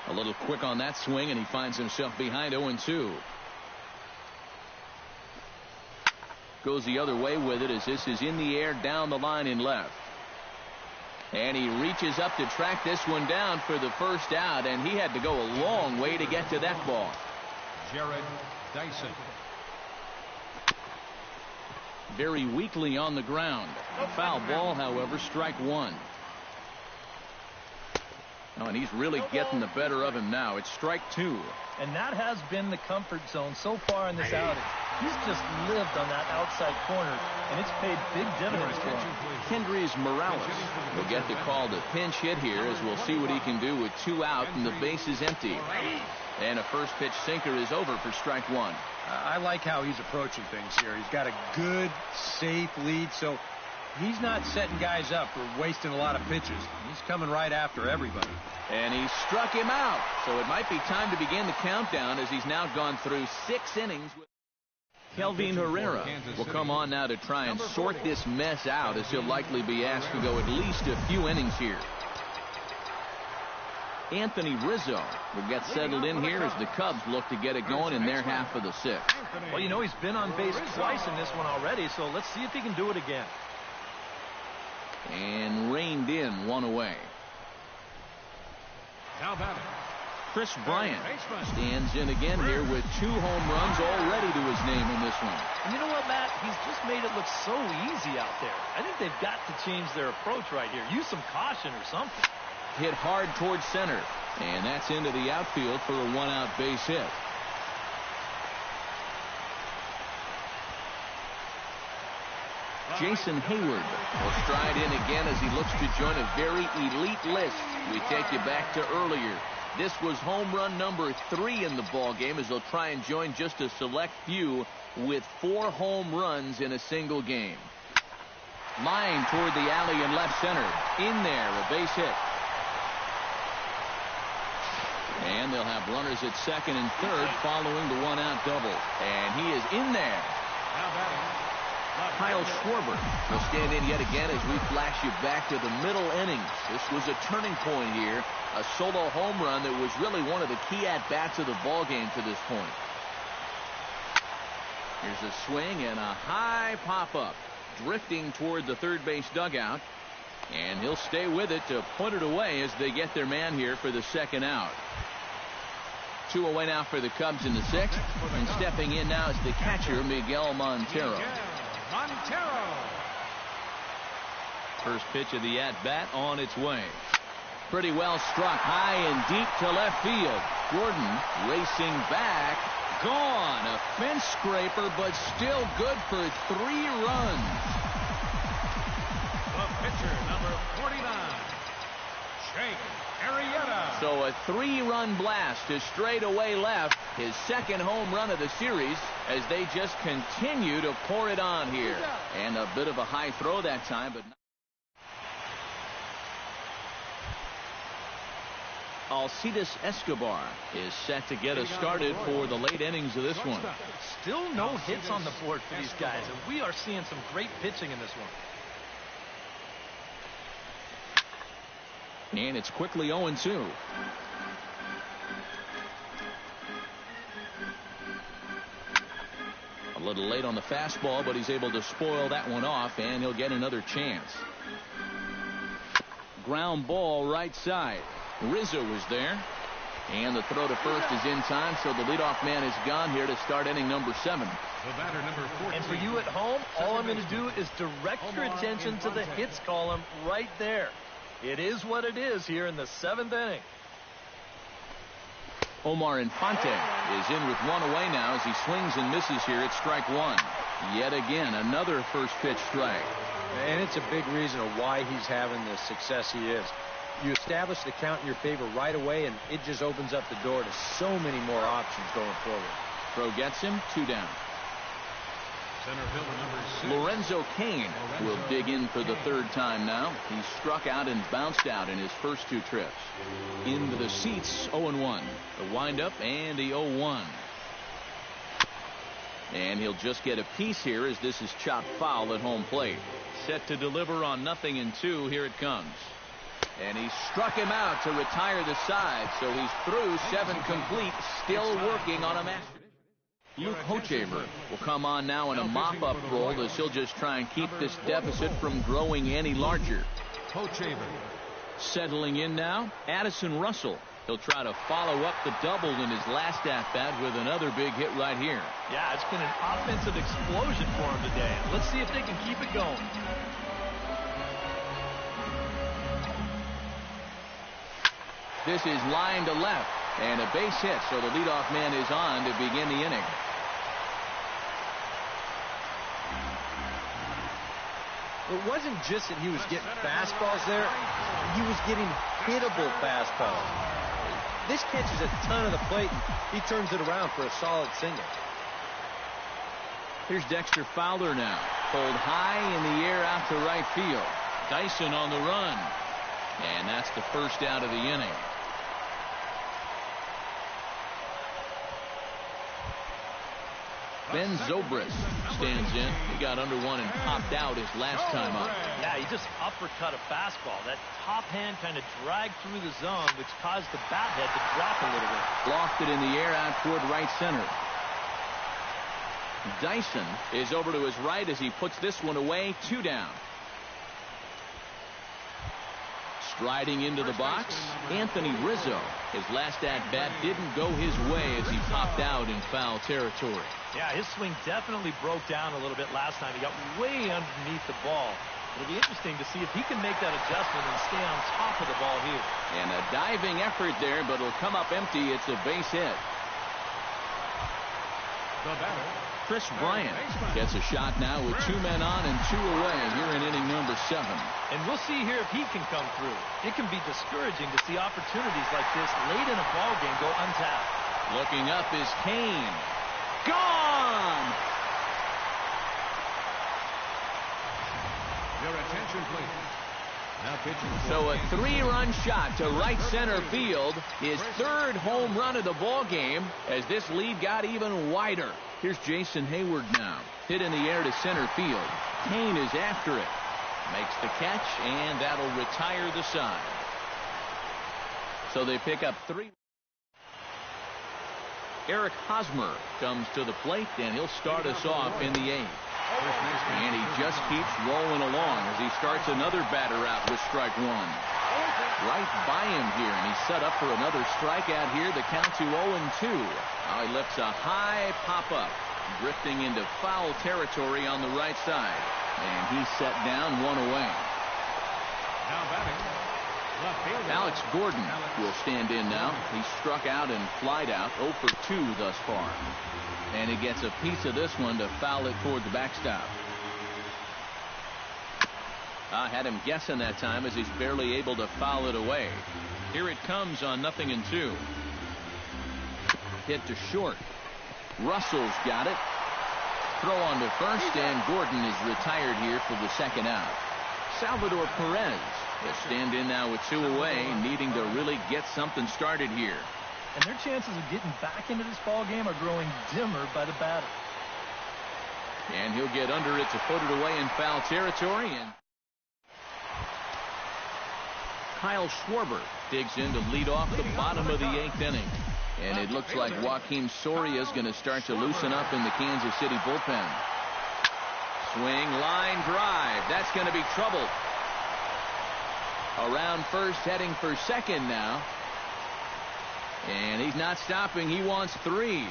A little quick on that swing, and he finds himself behind 0-2. Goes the other way with it, as this is in the air down the line in left. And he reaches up to track this one down for the first out, and he had to go a long way to get to that ball. Jared Dyson. Very weakly on the ground. Foul ball, however, strike one. Oh, and he's really getting the better of him now. It's strike two. And that has been the comfort zone so far in this outing. He's just lived on that outside corner, and it's paid big dividends for him. Kendrys Morales will get the call to pinch hit here, as we'll see what he can do with two out and the base is empty. And a first pitch sinker is over for strike one. I like how he's approaching things here. He's got a good, safe lead, so he's not setting guys up for wasting a lot of pitches. He's coming right after everybody. And he struck him out. So it might be time to begin the countdown, as he's now gone through 6 innings. Kelvin Herrera will come on now to try and sort this mess out, as he'll likely be asked to go at least a few innings here. Anthony Rizzo will get settled in here as the Cubs look to get it going in their half of the 6th. Well, you know, he's been on base twice in this one already, so let's see if he can do it again. And reined in, one away. Now batting, Chris Bryant stands in again here with 2 home runs already to his name in this one. And you know what, Matt? He's just made it look so easy out there. I think they've got to change their approach right here. Use some caution or something. Hit hard towards center, and that's into the outfield for a 1-out base hit. Jason Hayward will stride in again as he looks to join a very elite list. We take you back to earlier. This was home run number 3 in the ball game, as they'll try and join just a select few with 4 home runs in a single game. Line toward the alley in left center. In there, a base hit. And they'll have runners at second and third following the 1-out double. And he is in there. now batting, Kyle Schwarber will stand in yet again as we flash you back to the middle innings. This was a turning point here. A solo home run that was really one of the key at-bats of the ball game to this point. Here's a swing and a high pop-up. Drifting toward the third base dugout. And he'll stay with it to put it away as they get their man here for the second out. 2 away now for the Cubs in the 6th. And stepping in now is the catcher, Miguel Montero. First pitch of the at-bat on its way. Pretty well struck high and deep to left field. Gordon racing back. Gone. A fence scraper, but still good for 3 runs. The pitcher, number 49, Jake Arrieta. So a 3-run blast to straightaway left. His second home run of the series as they just continue to pour it on here. And a bit of a high throw that time, but Alcides Escobar is set to get us started for the late innings of this one. Still no hits on the board for these guys, and we are seeing some great pitching in this one. And it's quickly 0-2. A little late on the fastball, but he's able to spoil that one off, and he'll get another chance. Ground ball right side. Rizzo is there. And the throw to first is in time, so the leadoff man is gone here to start inning number 7. The batter, number 14. And for you at home, all I'm going to do is direct your attention to the hits column right there. It is what it is here in the 7th inning. Omar Infante is in with 1 away now as he swings and misses here at strike 1. Yet again, another first pitch strike. And it's a big reason of why he's having the success he is. You establish the count in your favor right away, and it just opens up the door to so many more options going forward. Throw gets him, 2 down. Center fielder, number 6. Lorenzo Cain will dig in for the 3rd time now. He struck out and bounced out in his first 2 trips. Into the seats, 0-1. The windup and the 0-1. And he'll just get a piece here as this is chopped foul at home plate. Set to deliver on 0-2. Here it comes. And he struck him out to retire the side, so he's through 7 complete, still working on a master. Luke Hochevar will come on now in a mop-up role as he'll just try and keep this deficit from growing any larger. Hochevar. Settling in now, Addison Russell He'll try to follow up the double in his last at-bat with another big hit right here. Yeah, it's been an offensive explosion for him today. Let's see if they can keep it going. This is line to left, and a base hit, so the leadoff man is on to begin the inning. It wasn't just that he was getting fastballs there. He was getting hittable fastballs. This catches a ton of the plate, and he turns it around for a solid single. Here's Dexter Fowler now. Pulled high in the air out to right field. Dyson on the run. And that's the first out of the inning. Ben Zobrist stands in. He got under one and popped out his last time up. Yeah, he just uppercut a fastball. That top hand kind of dragged through the zone, which caused the bat head to drop a little bit. Lofted in the air out toward right center. Dyson is over to his right as he puts this one away. 2 down. Striding into the box, Anthony Rizzo. His last at-bat didn't go his way as he popped out in foul territory. Yeah, his swing definitely broke down a little bit last time. He got way underneath the ball. It'll be interesting to see if he can make that adjustment and stay on top of the ball here. And a diving effort there, but it'll come up empty. It's a base hit. The batter, Chris Bryant gets a shot now with 2 men on and 2 away here in inning number 7. And we'll see here if he can come through. It can be discouraging to see opportunities like this late in a ball game go untapped. Looking up is Kane. Gone! Your attention, please. Now pitching. So a 3-run shot to right center field. His 3rd home run of the ball game as this lead got even wider. Here's Jason Hayward now. Hit in the air to center field. Kane is after it. Makes the catch, and that'll retire the side. So they pick up 3. Eric Hosmer comes to the plate, and he'll start us off in the 8th. And he just keeps rolling along as he starts another batter out with strike 1. Right by him here, and he's set up for another strikeout here. The count to 0-2. Now he lifts a high pop-up, drifting into foul territory on the right side. And he's set down 1 away. Now batting, left fielder Alex Gordon will stand in now. He struck out and flied out 0 for 2 thus far. And he gets a piece of this one to foul it toward the backstop. I had him guessing that time as he's barely able to foul it away. Here it comes on 0-2. Hit to short. Russell's got it. Throw on to first, and Gordon is retired here for the 2nd out. Salvador Perez will stand in now with 2 away, needing to really get something started here. And their chances of getting back into this ball game are growing dimmer by the batter. And he'll get under it to put it away in foul territory. And Kyle Schwarber digs in to lead off the bottom of the 8th inning. And it looks like Joakim Soria is going to start to loosen up in the Kansas City bullpen. Swing, line drive. That's going to be trouble. Around first, heading for second now. And he's not stopping. He wants 3.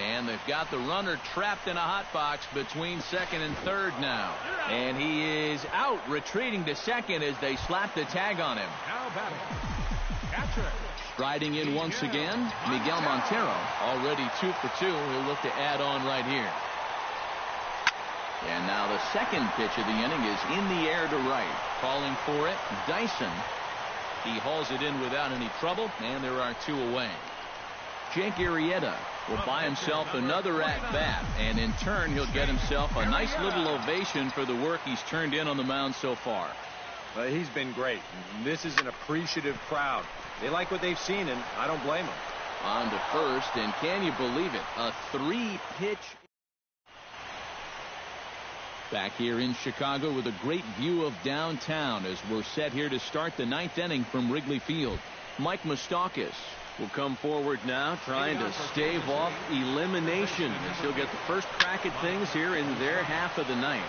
And they've got the runner trapped in a hot box between second and third now. And he is out, retreating to second as they slap the tag on him. now batting, catcher. Striding in once again, Miguel Montero, already 2 for 2. He'll look to add on right here. And now the second pitch of the inning is in the air to right. Calling for it, Dyson. He hauls it in without any trouble, and there are 2 away. Jake Arrieta will buy himself another at-bat, and in turn he'll get himself a nice little ovation for the work he's turned in on the mound so far. He's been great. This is an appreciative crowd. They like what they've seen, and I don't blame them. On to first, and can you believe it? A 3-pitch. Back here in Chicago with a great view of downtown as we're set here to start the 9th inning from Wrigley Field. Mike Moustakas will come forward now, trying to stave off elimination as he'll get the first crack at things here in their half of the 9th.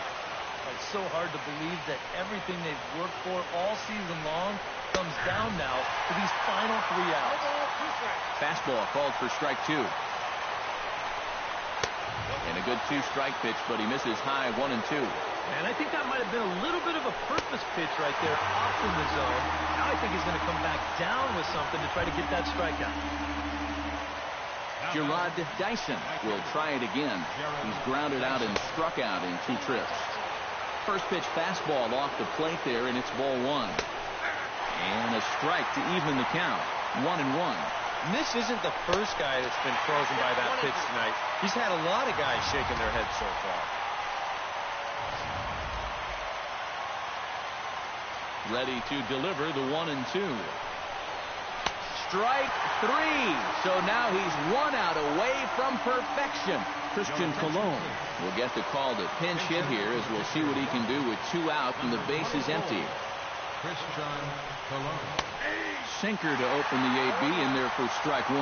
it's so hard to believe that everything they've worked for all season long comes down now to these final 3 outs. Fastball called for strike 2. And a good 2-strike pitch, but he misses high 1 and 2. And I think that might have been a little bit of a purpose pitch right there up in the zone. Now I think he's going to come back down with something to try to get that strikeout. Gerard Dyson will try it again. He's grounded out and struck out in 2 trips. First pitch fastball off the plate there, and it's ball 1. And a strike to even the count. 1 and 1. And this isn't the first guy that's been frozen by that pitch tonight. He's had a lot of guys shaking their heads so far. Ready to deliver the 1 and 2. Strike 3. So now he's 1 out away from perfection. Christian Colon will get the call to pinch hit here, as we'll see what he can do with 2 out and the base is empty. Christian Colon. Sinker to open the AB in there for strike 1.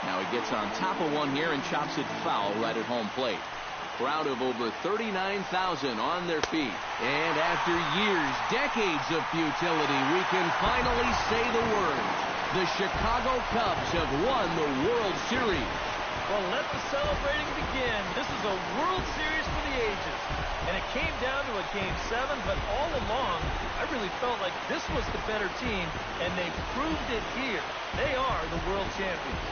Now he gets on top of one here and chops it foul right at home plate. Crowd of over 39,000 on their feet. And after years, decades of futility, we can finally say the word. The Chicago Cubs have won the World Series. Well, let the celebrating begin. This is a World Series for the ages. And it came down to a Game 7, but all along, I really felt like this was the better team, and they proved it here. They are the world champions.